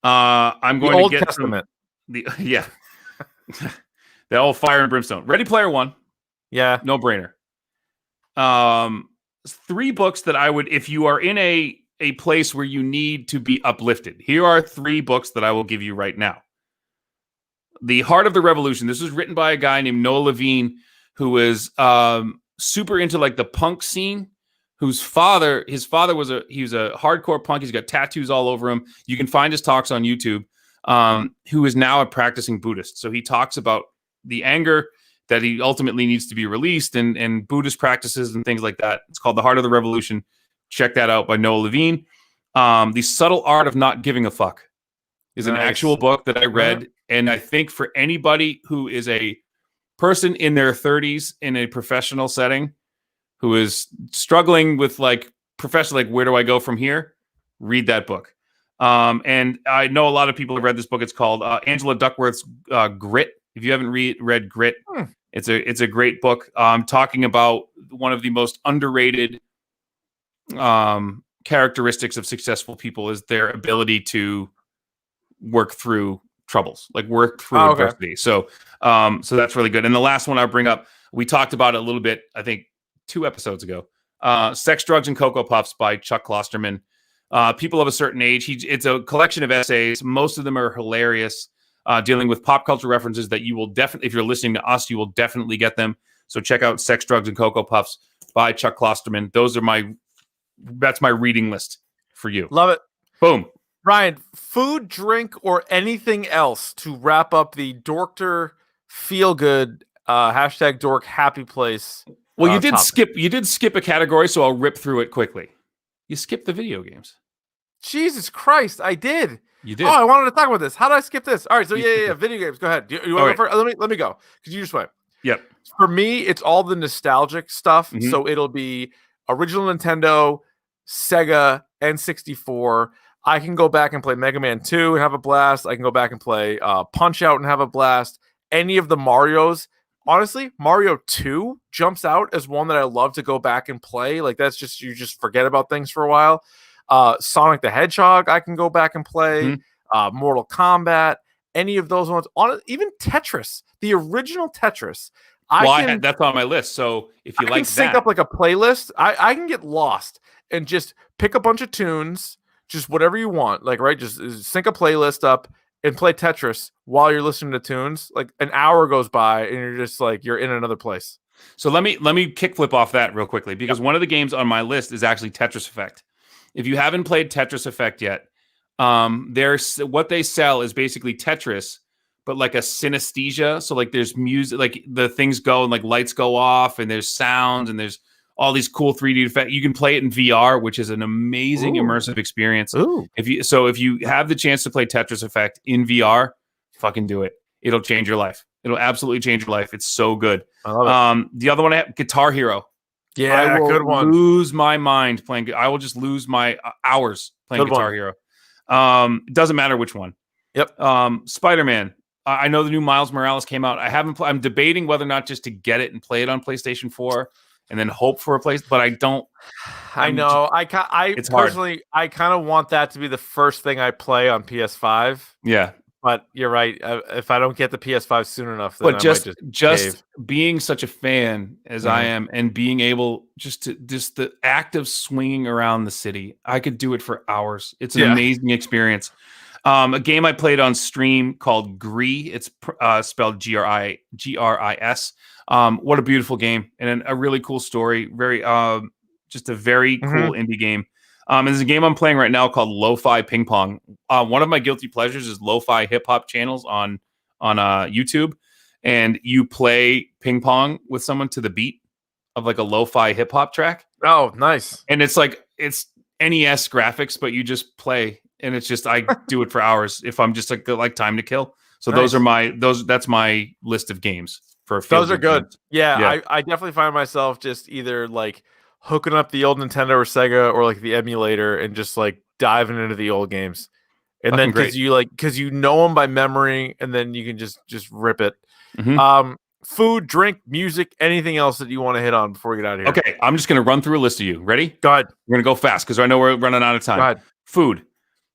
I'm going Old to get Testament. The old Fire and Brimstone. Ready Player One. Yeah. No brainer. 3 books that I would, if you are in a place where you need to be uplifted. Here are 3 books that I will give you right now. The Heart of the Revolution. This was written by a guy named Noah Levine, who is super into like the punk scene, his father was a hardcore punk. He's got tattoos all over him. You can find his talks on YouTube, who is now a practicing Buddhist. So he talks about the anger that he ultimately needs to be released and Buddhist practices and things like that. It's called The Heart of the Revolution. Check that out by Noah Levine. The Subtle Art of Not Giving a Fuck is an actual book that I read. And I think for anybody who is a person in their 30s in a professional setting who is struggling with like professional, like where do I go from here? Read that book. And I know a lot of people have read this book. It's called Angela Duckworth's Grit. If you haven't read Grit, it's a great book. Talking about one of the most underrated characteristics of successful people is their ability to work through troubles, like work through adversity. So that's really good. And the last one I'll bring up, we talked about it a little bit, I think 2 episodes ago, Sex, Drugs, and Cocoa Puffs by Chuck Klosterman. People of a Certain Age. It's a collection of essays. Most of them are hilarious, dealing with pop culture references that you will definitely, if you're listening to us, you will definitely get them. So check out Sex, Drugs, and Cocoa Puffs by Chuck Klosterman. That's my reading list for you. Love it. Boom. Ryan, food, drink, or anything else to wrap up the DORKtor Feelgood hashtag Dork Happy Place. Well, you did skip a category, so I'll rip through it quickly. You skipped the video games. Jesus Christ, I did. You did. Oh, I wanted to talk about this. How did I skip this? All right, so You yeah. Video games. Go ahead. You want to go first? Let me go because you just went. Yep. For me, it's all the nostalgic stuff. Mhm. So it'll be original Nintendo, Sega, N64. I can go back and play Mega Man 2 and have a blast. I can go back and play Punch Out and have a blast. Any of the Marios. Honestly, Mario 2 jumps out as one that I love to go back and play. Like that's just you just forget about things for a while. Sonic the Hedgehog, I can go back and play. Mortal Kombat, any of those ones. Even Tetris, the original Tetris. That's on my list. So if you like sync up like a playlist, I can get lost and just pick a bunch of tunes, just whatever you want. Like right, just sync a playlist up and play Tetris while you're listening to tunes. Like an hour goes by and you're just like you're in another place. So let me kickflip off that real quickly because one of the games on my list is actually Tetris Effect. If you haven't played Tetris Effect yet, what they sell is basically Tetris, but like a synesthesia. So like there's music, like the things go and like lights go off and there's sounds and there's all these cool 3D effects. You can play it in VR, which is an amazing immersive experience. If you have the chance to play Tetris Effect in VR, fucking do it. It'll change your life. It'll absolutely change your life. It's so good. I love it. The other one I have, Guitar Hero. Yeah, I will good one. lose my mind playing. I will just lose my hours playing Good Guitar one. Hero. It doesn't matter which one. Yep. Spider-Man. I know the new Miles Morales came out. I haven't. I'm debating whether or not just to get it and play it on PlayStation 4 and then hope for a place. But I don't. I know. It's hard. Personally, I kind of want that to be the first thing I play on PS5. Yeah. But you're right. If I don't get the PS5 soon enough, then But I just might just being such a fan as I am, and being able just the act of swinging around the city, I could do it for hours. It's an amazing experience. A game I played on stream called Gris. It's spelled Gris. What a beautiful game and a really cool story. Very just a very cool indie game. There's a game I'm playing right now called Lo-Fi Ping Pong. One of my guilty pleasures is lo-fi hip hop channels on YouTube, and you play ping pong with someone to the beat of like a lo-fi hip hop track. Oh, nice! And it's like it's NES graphics, but you just play, and it's just I do it for hours if I'm just like time to kill. So Nice. That's my list of games for. Those are good. Games. Yeah. I definitely find myself just either like hooking up the old Nintendo or Sega or like the emulator and just like diving into the old games. And Fucking then because you know them by memory and then you can just rip it. Food, drink, music, anything else that you want to hit on before we get out of here. Okay, I'm just going to run through a list of you. Ready? Go ahead. We're going to go fast because I know we're running out of time. Go ahead. Food.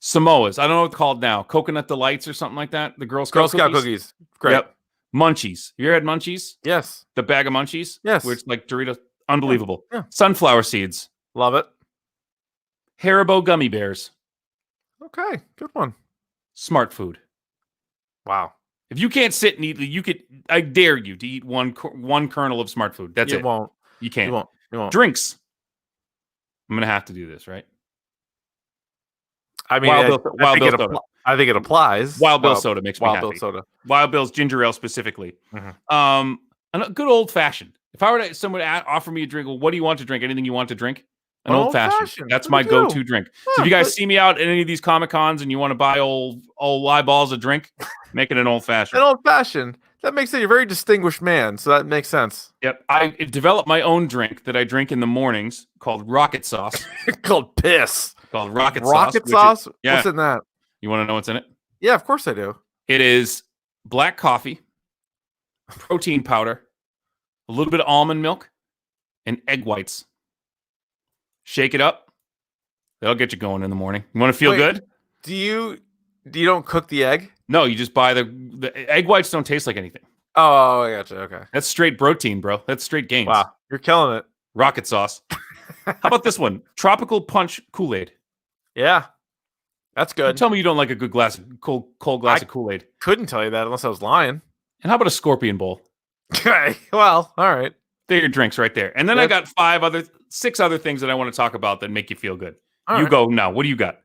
Samoas. I don't know what it's called now. Coconut Delights or something like that. The Girl Scout cookies. Great. Yep. Munchies. Have you ever had Munchies? Yes. The bag of Munchies? Yes. Which like Doritos. Unbelievable. Yeah. Sunflower seeds. Love it. Haribo gummy bears. Okay. Good one. Smart food. Wow. If you can't sit and eat, I dare you to eat one kernel of smart food. That's it. You won't. You can't. You won't. Drinks. I'm going to have to do this, right? I mean, Wild Bill soda. I think it applies. Wild Bill soda makes me happy. Wild Bill soda. Wild Bill's ginger ale specifically. And a good old fashioned. If I were to someone offer me a drink, well, what do you want to drink? Anything you want to drink? An old fashioned. That's my go-to drink. So if you guys see me out at any of these Comic Cons and you want to buy old eyeballs a drink, make it an old fashioned. An old fashioned. That makes it a very distinguished man. So that makes sense. Yep. I developed my own drink that I drink in the mornings called Rocket Sauce. Called piss. Called Rocket Sauce. Rocket Sauce? Yeah. What's in that? You want to know what's in it? Yeah, of course I do. It is black coffee, protein powder, a little bit of almond milk, and egg whites. Shake it up. That'll get you going in the morning. You want to feel good? Do you don't cook the egg? No, you just buy the egg whites. Don't taste like anything. Oh, I gotcha. Okay. That's straight protein, bro. That's straight gains. Wow, you're killing it. Rocket Sauce. How about this one? Tropical Punch Kool-Aid. Yeah, that's good. Tell me you don't like a good cold glass of Kool-Aid. Couldn't tell you that unless I was lying. And how about a Scorpion Bowl? Okay. Well, all right. They're your drinks right there. And then I got 6 other things that I want to talk about that make you feel good. All right. Go now. What do you got?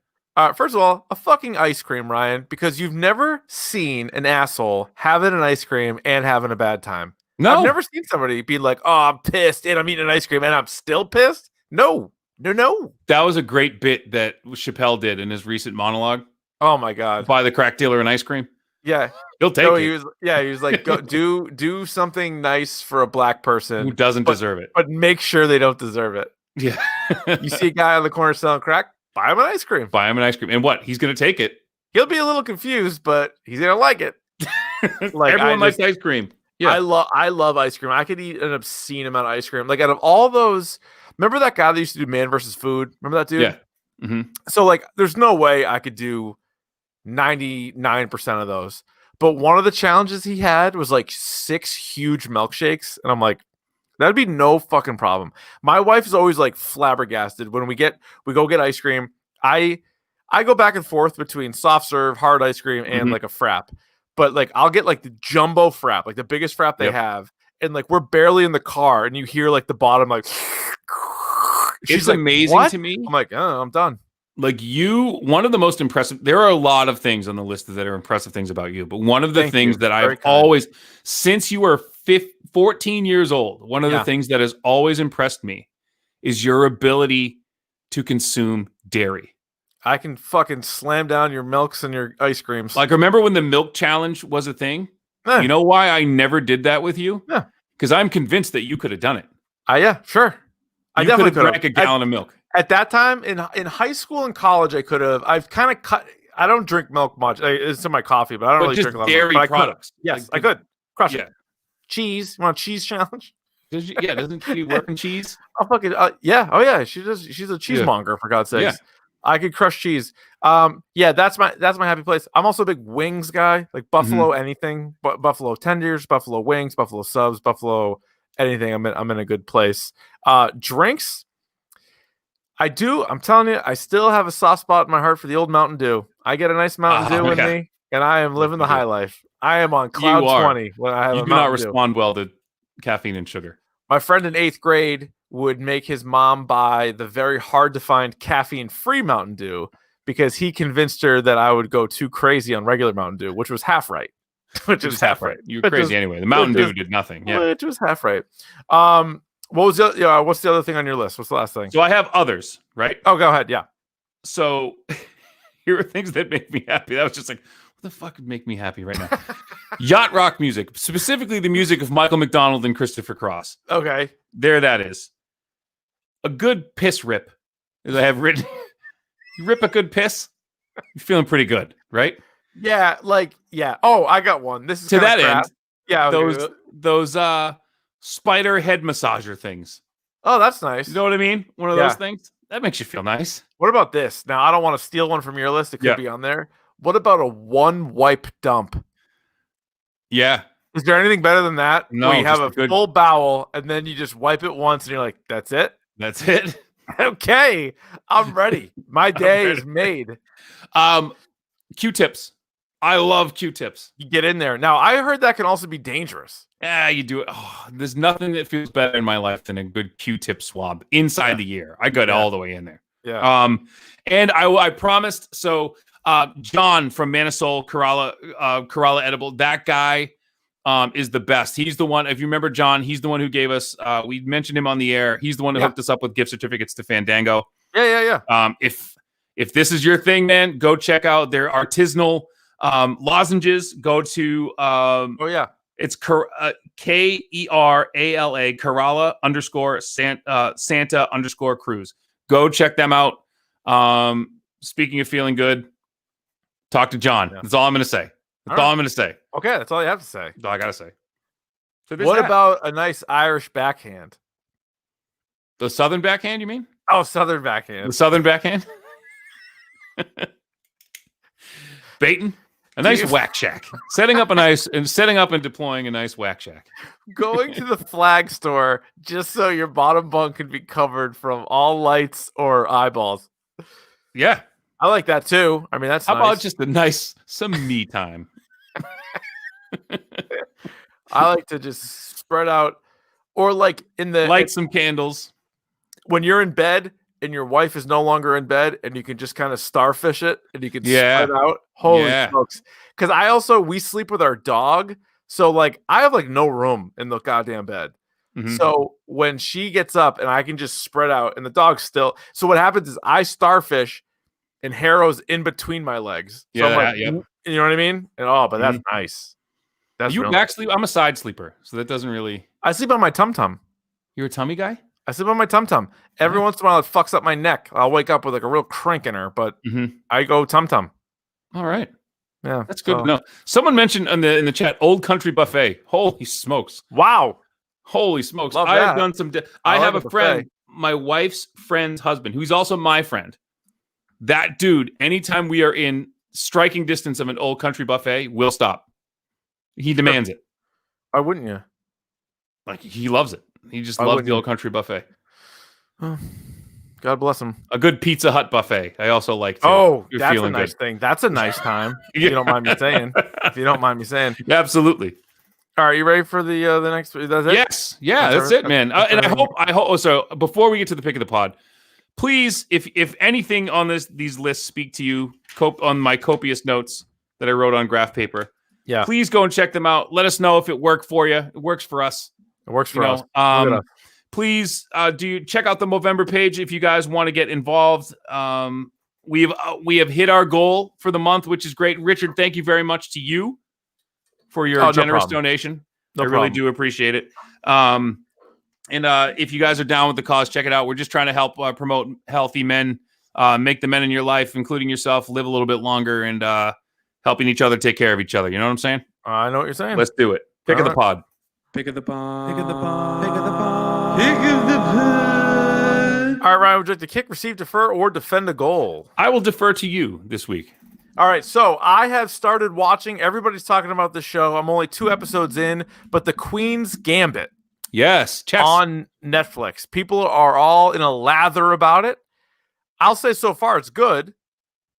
First of all, a fucking ice cream, Ryan, because you've never seen an asshole having an ice cream and having a bad time. No. I've never seen somebody be like, oh, I'm pissed and I'm eating an ice cream and I'm still pissed. No, No. That was a great bit that Chappelle did in his recent monologue. Oh my God. Buy the crack dealer an ice cream. Yeah. He'll take No, it. he was like, go do something nice for a black person Who doesn't deserve it. but make sure they don't deserve it. Yeah. You see a guy on the corner selling crack, buy him an ice cream. Buy him an ice cream. And what? He's going to take it. He'll be a little confused, but he's gonna like it. Like Everyone likes ice cream. Yeah. I love ice cream. I could eat an obscene amount of ice cream. Like out of all those, remember that guy that used to do Man versus Food? Remember that dude? Yeah. Mm-hmm. So like, there's no way I could do 99% of those. But one of the challenges he had was like 6 huge milkshakes, and I'm like, that'd be no fucking problem. My wife is always like flabbergasted when we go get ice cream. I go back and forth between soft serve, hard ice cream, and like a frap. But like I'll get like the jumbo frap, like the biggest frap they have, and like we're barely in the car, and you hear like the bottom like. It's like, amazing what? to me. I'm like, oh, I'm done. Like one of the most impressive. There are a lot of things on the list that are impressive things about you, but one of the things that I've always, since you were 14 years old, one of the things that has always impressed me is your ability to consume dairy. I can fucking slam down your milks and your ice creams. Like, remember when the milk challenge was a thing? You know why I never did that with you? Yeah. Because I'm convinced that you could have done it. Yeah, sure. I You could definitely have drank a gallon of milk. At that time, in high school and college, I could have. I've kind of cut. I don't drink milk much. It's in my coffee, but I don't really just drink a lot dairy of milk. products. Yes, I could. Crush it. Cheese. You want a cheese challenge? Doesn't she work in cheese? I'll fucking yeah. Oh yeah, she does. She's a cheesemonger for God's sakes. Yeah. I could crush cheese. Yeah, that's my happy place. I'm also a big wings guy, like buffalo anything, but buffalo tenders, buffalo wings, buffalo subs, buffalo anything. I'm in a good place. Drinks. I do. I'm telling you, I still have a soft spot in my heart for the old Mountain Dew. I get a nice Mountain Dew in me, and I am living the high life. I am on cloud 20 when I have you a do Mountain not Dew. respond well to caffeine and sugar. My friend in 8th grade would make his mom buy the very hard to find caffeine-free Mountain Dew because he convinced her that I would go too crazy on regular Mountain Dew, which was half right. Which is half right. You were crazy anyway. The Mountain Dew did nothing. Yeah, which was half right. What's the other thing on your list? What's the last thing? So I have others, right? Oh, go ahead. Yeah. So here are things that make me happy. That was just like, what the fuck would make me happy right now? Yacht rock music, specifically the music of Michael McDonald and Christopher Cross. Okay. There that is. A good piss rip, as I have written. You rip a good piss, you're feeling pretty good, right? Yeah, Oh, I got one. This is to that crap. end. Yeah, those spider head massager things. Oh, that's nice. You know what I mean? One of those things that makes you feel nice. What about this? Now, I don't want to steal one from your list. It could be on there. What about a one wipe dump? Yeah. Is there anything better than that? No. Where you have a full bowel and then you just wipe it once and you're like, that's it? That's it. Okay. I'm ready. My day is made. Q-tips. I love Q-tips. You get in there. Now, I heard that can also be dangerous. Yeah, you do it. Oh, there's nothing that feels better in my life than a good Q-tip swab inside the ear. I got all the way in there. Yeah. And I promised. So, John from Manasol Kerala Edible, that guy is the best. He's the one. If you remember John, he's the one who gave us. We mentioned him on the air. He's the one who hooked us up with gift certificates to Fandango. Yeah. If this is your thing, man, go check out their artisanal lozenges. Go to it's Kerala Kerala Santa _Cruz. Go check them out. Speaking of feeling good, talk to John. That's all I'm going to say. That's all I'm going to say. Okay, that's all you have to say. That's all I got to say. So what about a nice Irish backhand? The Southern backhand, you mean? Oh, Southern backhand. The Southern backhand? Baiting? A nice whack shack. Setting up and deploying a nice whack shack. Going to the flag store just so your bottom bunk can be covered from all lights or eyeballs. Yeah. I like that too. I mean, that's How nice. about just some me time? I like to just spread out, or like light some candles. When you're in bed and your wife is no longer in bed and you can just kind of starfish it and you can spread out. Holy smokes. Because we sleep with our dog. So like I have like no room in the goddamn bed. So when she gets up and I can just spread out and the dog's still. So what happens is I starfish and Harrow's in between my legs. So I'm like, you know what I mean? And but that's nice. That's you real back sleep? I'm a side sleeper, so that doesn't really. I sleep on my tum-tum. You're a tummy guy? I sleep on my tum-tum. Every once in a while it fucks up my neck. I'll wake up with like a real crank in her, but I go tum-tum. All right. Yeah. That's good to know. Someone mentioned in the chat, Old Country Buffet. Holy smokes. Wow. Holy smokes. Love I have that. done some I have like a a friend, buffet. my wife's friend's husband, who's also my friend. That dude, anytime we are in striking distance of an Old Country Buffet, will stop. He demands it. Why wouldn't you? Like, he loves it. He just Why loves wouldn't the you? Old Country Buffet. God bless him. A good Pizza Hut buffet. I also like too. Oh, You're that's a feeling nice good. thing. That's a nice time. If you don't mind me saying. If you don't mind me saying. Yeah, absolutely. All right, you ready for the next? That's it. Yes. Yeah, that's it, man. And I hope. So before we get to the pick of the pod, please, if anything on these lists speak to you, on my copious notes that I wrote on graph paper, please go and check them out. Let us know if it worked for you. It works for us. It works for us. Look at us. Please check out the Movember page if you guys want to get involved. We have hit our goal for the month, which is great. Richard, thank you very much to you for your generous donation. I really do appreciate it. And if you guys are down with the cause, check it out. We're just trying to help promote healthy men, make the men in your life, including yourself, live a little bit longer, and helping each other take care of each other. You know what I'm saying? I know what you're saying. Let's do it. Pick of the pod. Pick of the pod. Pick of the pod. Pick of the pod. Pick of the pod. All right, Ryan, would you like to kick, receive, defer, or defend a goal? I will defer to you this week. All right, so I have started watching. Everybody's talking about the show. I'm only 2 episodes in, but The Queen's Gambit. Yes, chess. On Netflix. People are all in a lather about it. I'll say so far it's good,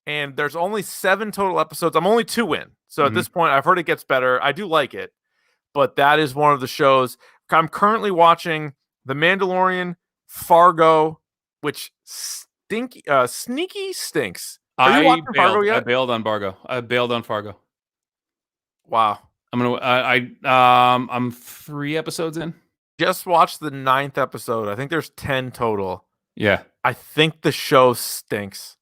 and there's only 7 total episodes. I'm only 2 in, so at this point, I've heard it gets better. I do like it, but that is one of the shows. I'm currently watching The Mandalorian, Fargo, which sneaky stinks. Are you watching Fargo yet? I bailed on Fargo. I bailed on Fargo. Wow. I'm 3 episodes in. Just watched the 9th episode. I think there's 10 total. Yeah. I think the show stinks.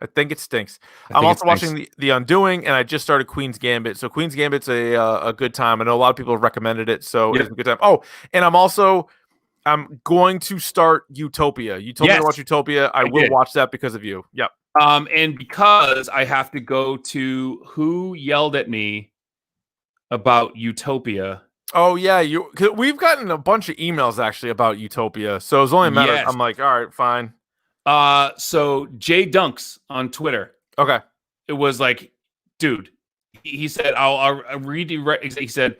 I think it stinks. I'm also watching the Undoing, and I just started Queen's Gambit. So Queen's Gambit's a good time. I know a lot of people have recommended it, so it's a good time. Oh, and I'm going to start Utopia. You told me to watch Utopia. I will watch that because of you. Yep. And because I have to go to who yelled at me about Utopia. Oh yeah, we've gotten a bunch of emails actually about Utopia. So it was only a matter. I'm like, all right, fine. So Jay Dunks on Twitter. Okay. It was like, dude, he said, I'll read you. He said,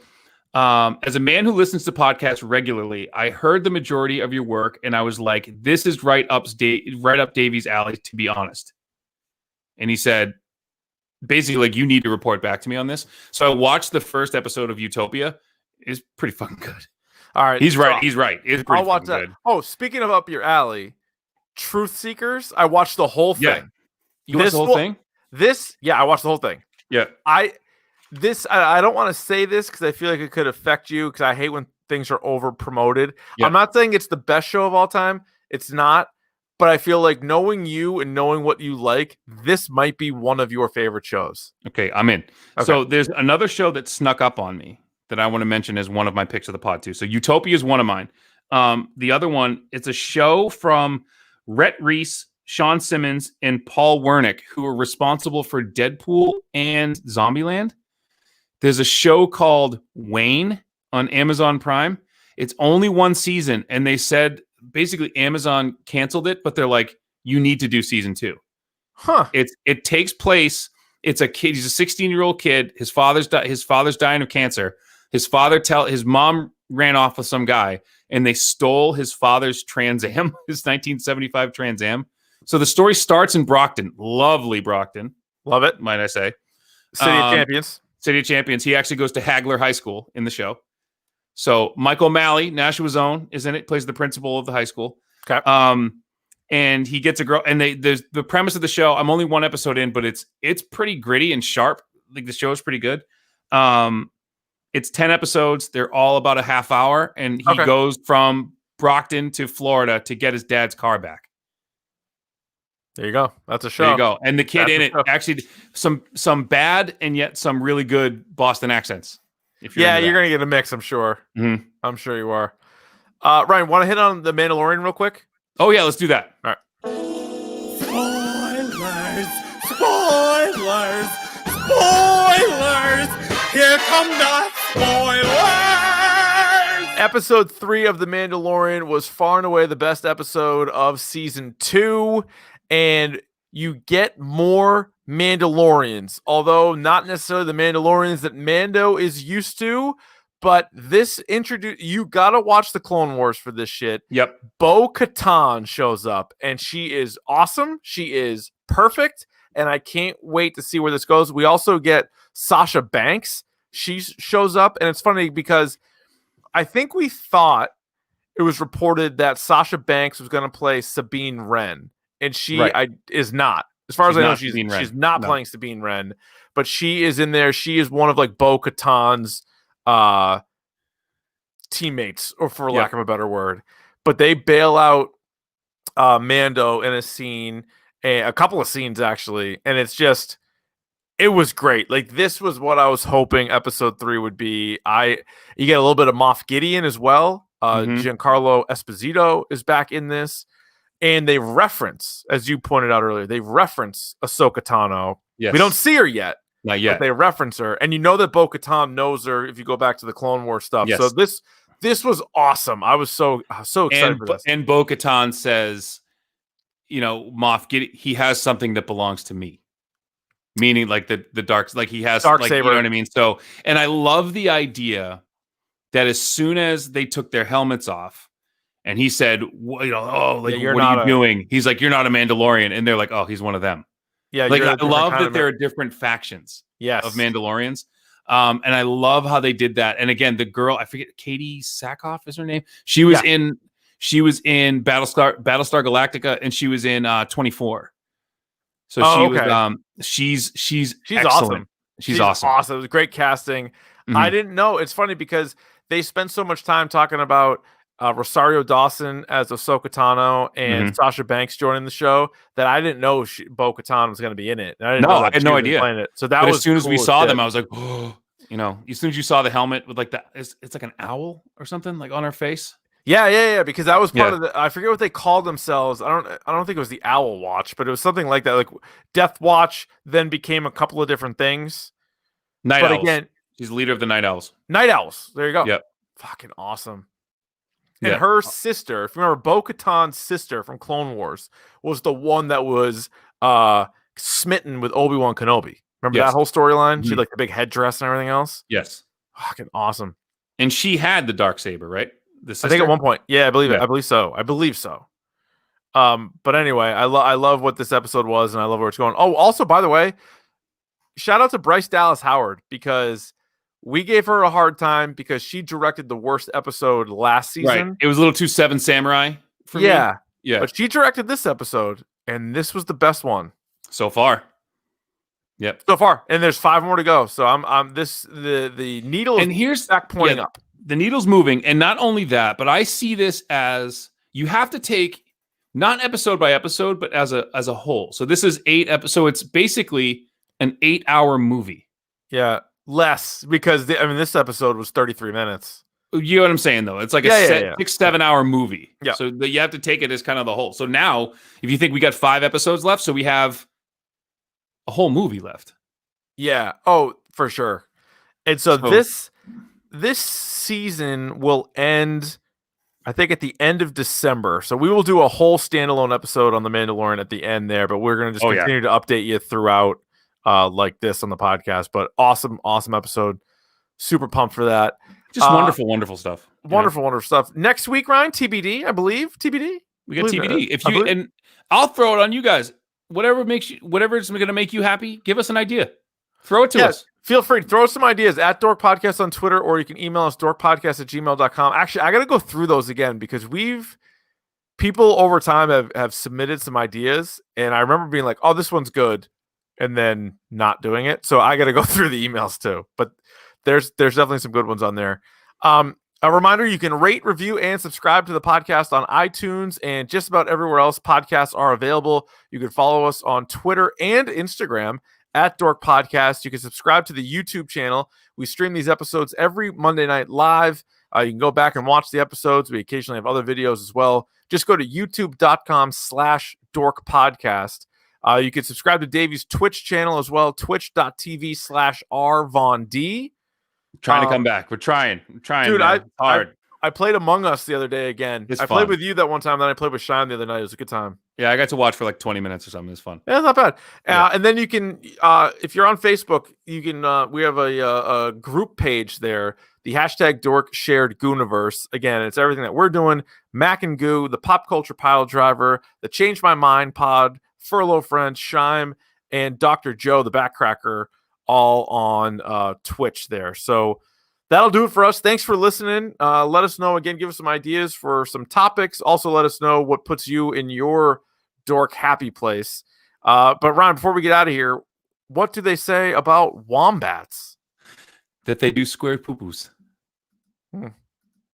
as a man who listens to podcasts regularly, I heard the majority of your work, and I was like, this is right up Davey's alley, to be honest. And he said, basically, like, you need to report back to me on this. So I watched the first episode of Utopia. It's pretty fucking good. All right. He's right. He's right. It's pretty I'll watch that. Good. Oh, speaking of up your alley, Truth Seekers, I watched the whole thing. Yeah. You watched the whole thing? I watched the whole thing. Yeah. I don't want to say this because I feel like it could affect you because I hate when things are over promoted. Yeah. I'm not saying it's the best show of all time. It's not. But I feel like knowing you and knowing what you like, this might be one of your favorite shows. Okay, I'm in. Okay. So there's another show that snuck up on me that I want to mention as one of my picks of the pod too. So Utopia is one of mine. The other one, it's a show from Rhett Reese, Sean Simmons, and Paul Wernick, who are responsible for Deadpool and Zombieland. There's a show called Wayne on Amazon Prime. It's only 1 season, and they said basically Amazon canceled it, but they're like, you need to do season 2. Huh. It takes place. It's a kid. He's a 16-year-old kid. His father's dying of cancer. His mom ran off with some guy, and they stole his father's Trans Am, his 1975 Trans Am. So the story starts in Brockton. Lovely Brockton. Love it. Might I say. City of Champions. City of Champions. He actually goes to Hagler High School in the show. So Michael O'Malley, Nashua's own, is in it, plays the principal of the high school. Okay. And he gets a girl, and there's the premise of the show. I'm only 1 episode in, but it's pretty gritty and sharp. Like, the show is pretty good. It's 10 episodes. They're all about a half hour, and he goes from Brockton to Florida to get his dad's car back. There you go. That's a show. There you go. And the kid in it, actually, some bad and yet some really good Boston accents. If you're you're going to get a mix, I'm sure. Mm-hmm. I'm sure you are. Ryan, want to hit on The Mandalorian real quick? Oh, yeah, let's do that. All right. Spoilers! Spoilers! Here come the spoilers! Episode 3 of The Mandalorian was far and away the best episode of season 2, and you get more Mandalorians, although not necessarily the Mandalorians that Mando is used to, but this you gotta watch the Clone Wars for this shit. Yep. Bo-Katan shows up, and she is awesome. She is perfect, and I can't wait to see where this goes. We also get Sasha Banks. She shows up, and it's funny because I think we thought it was reported that Sasha Banks was going to play Sabine Wren, and she is not. As far as I know, she's not playing Sabine Wren, but she is in there. She is one of like Bo-Katan's teammates, or for lack of a better word. But they bail out Mando in a scene, a couple of scenes actually, and it was great. Like, this was what I was hoping episode 3 would be. You get a little bit of Moff Gideon as well. Giancarlo Esposito is back in this, and they reference, as you pointed out earlier, they reference Ahsoka Tano. Yes. We don't see her yet. Not yet. But they reference her, and you know that Bo-Katan knows her if you go back to the Clone Wars stuff. Yes. So this was awesome. I was so excited for this. And Bo-Katan says, Moff Gideon, he has something that belongs to me. Meaning like the dark, like he has dark like, saber. You know what I mean? So, and I love the idea that as soon as they took their helmets off and he said, what are you doing? He's like, you're not a Mandalorian. And they're like, oh, he's one of them. Yeah. Like, I love that there are different factions of Mandalorians. And I love how they did that. And again, the girl, I forget, Katie Sackhoff is her name. She was in Battlestar Galactica, and she was in 24. So she's excellent. Awesome. She's awesome. Awesome. It was great casting. Mm-hmm. I didn't know. It's funny because they spent so much time talking about Rosario Dawson as Ahsoka Tano and Sasha Banks joining the show that I didn't know Bo-Katan was going to be in it. I had no idea. It. So that was as soon as we cool saw them, I was like, oh, as soon as you saw the helmet with like that, it's like an owl or something like on her face. Yeah. Because that was part of the. I forget what they called themselves. I don't think it was the Owl Watch, but it was something like that. Like Death Watch then became a couple of different things. Night Owls. Again, she's the leader of the Night Owls. Night Owls. There you go. Yep. Fucking awesome. And her sister, if you remember, Bo-Katan's sister from Clone Wars was the one that was smitten with Obi-Wan Kenobi. Remember that whole storyline? Mm-hmm. She had like the big headdress and everything else. Yes. Fucking awesome. And she had the dark saber, right? I think at one point. Yeah, I believe it. I believe so. But anyway, I love what this episode was, and I love where it's going. Oh, also, by the way, shout out to Bryce Dallas Howard, because we gave her a hard time because she directed the worst episode last season. Right. It was a little too Seven Samurai for me. Yeah. But she directed this episode, and this was the best one so far. Yep. So far, and there's 5 more to go. So the needle is back pointing up. The needle's moving, and not only that, but I see this as you have to take not episode by episode, but as a whole. So this is 8 episodes. So it's basically an 8-hour movie. Yeah, less because this episode was 33 minutes. You know what I'm saying, though? It's like a 6-7 hour movie. Yeah. So you have to take it as kind of the whole. So now, if you think we got 5 episodes left, so we have a whole movie left. Yeah. Oh, for sure. And so this season will end, I think, at the end of December. So we will do a whole standalone episode on The Mandalorian at the end there, but we're going to just continue to update you throughout like this on the podcast. But awesome episode. Super pumped for that. Just wonderful stuff. Wonderful stuff. Next week, Ryan, TBD, I believe. TBD? We got TBD. And I'll throw it on you guys. Whatever is going to make you happy, give us an idea. Throw it to us. Feel free to throw some ideas at Dork Podcast on Twitter, or you can email us dorkpodcast@gmail.com. Actually, I got to go through those again because people over time have submitted some ideas, and I remember being like, oh, this one's good, and then not doing it. So I got to go through the emails too. But there's definitely some good ones on there. A reminder, you can rate, review, and subscribe to the podcast on iTunes and just about everywhere else podcasts are available. You can follow us on Twitter and Instagram at Dork Podcast. You can subscribe to the YouTube channel. We stream these episodes every Monday night live. You can go back and watch the episodes. We occasionally have other videos as well. Just go to youtube.com/Dork Podcast. You can subscribe to Davey's Twitch channel as well, twitch.tv/rvond. Trying to come back. We're trying. Dude, man. Hard. I played Among Us the other day again. It's I fun. played with you that one time, then I played with Shine the other night. It was a good time. Yeah, I got to watch for like 20 minutes or something. It's fun. Yeah, it's not bad. Yeah. And then you can, if you're on Facebook, you can. We have a group page there. The hashtag Dork Shared Gooniverse. Again, it's everything that we're doing. Mac and Goo, the Pop Culture Pile Driver, the Change My Mind Pod, Furlough Friends, Shime, and Dr. Joe, the Backcracker, all on Twitch there. So that'll do it for us. Thanks for listening. Let us know again. Give us some ideas for some topics. Also, let us know what puts you in your dork happy place. But Ryan, before we get out of here, what do they say about wombats? That they do square poo-poos.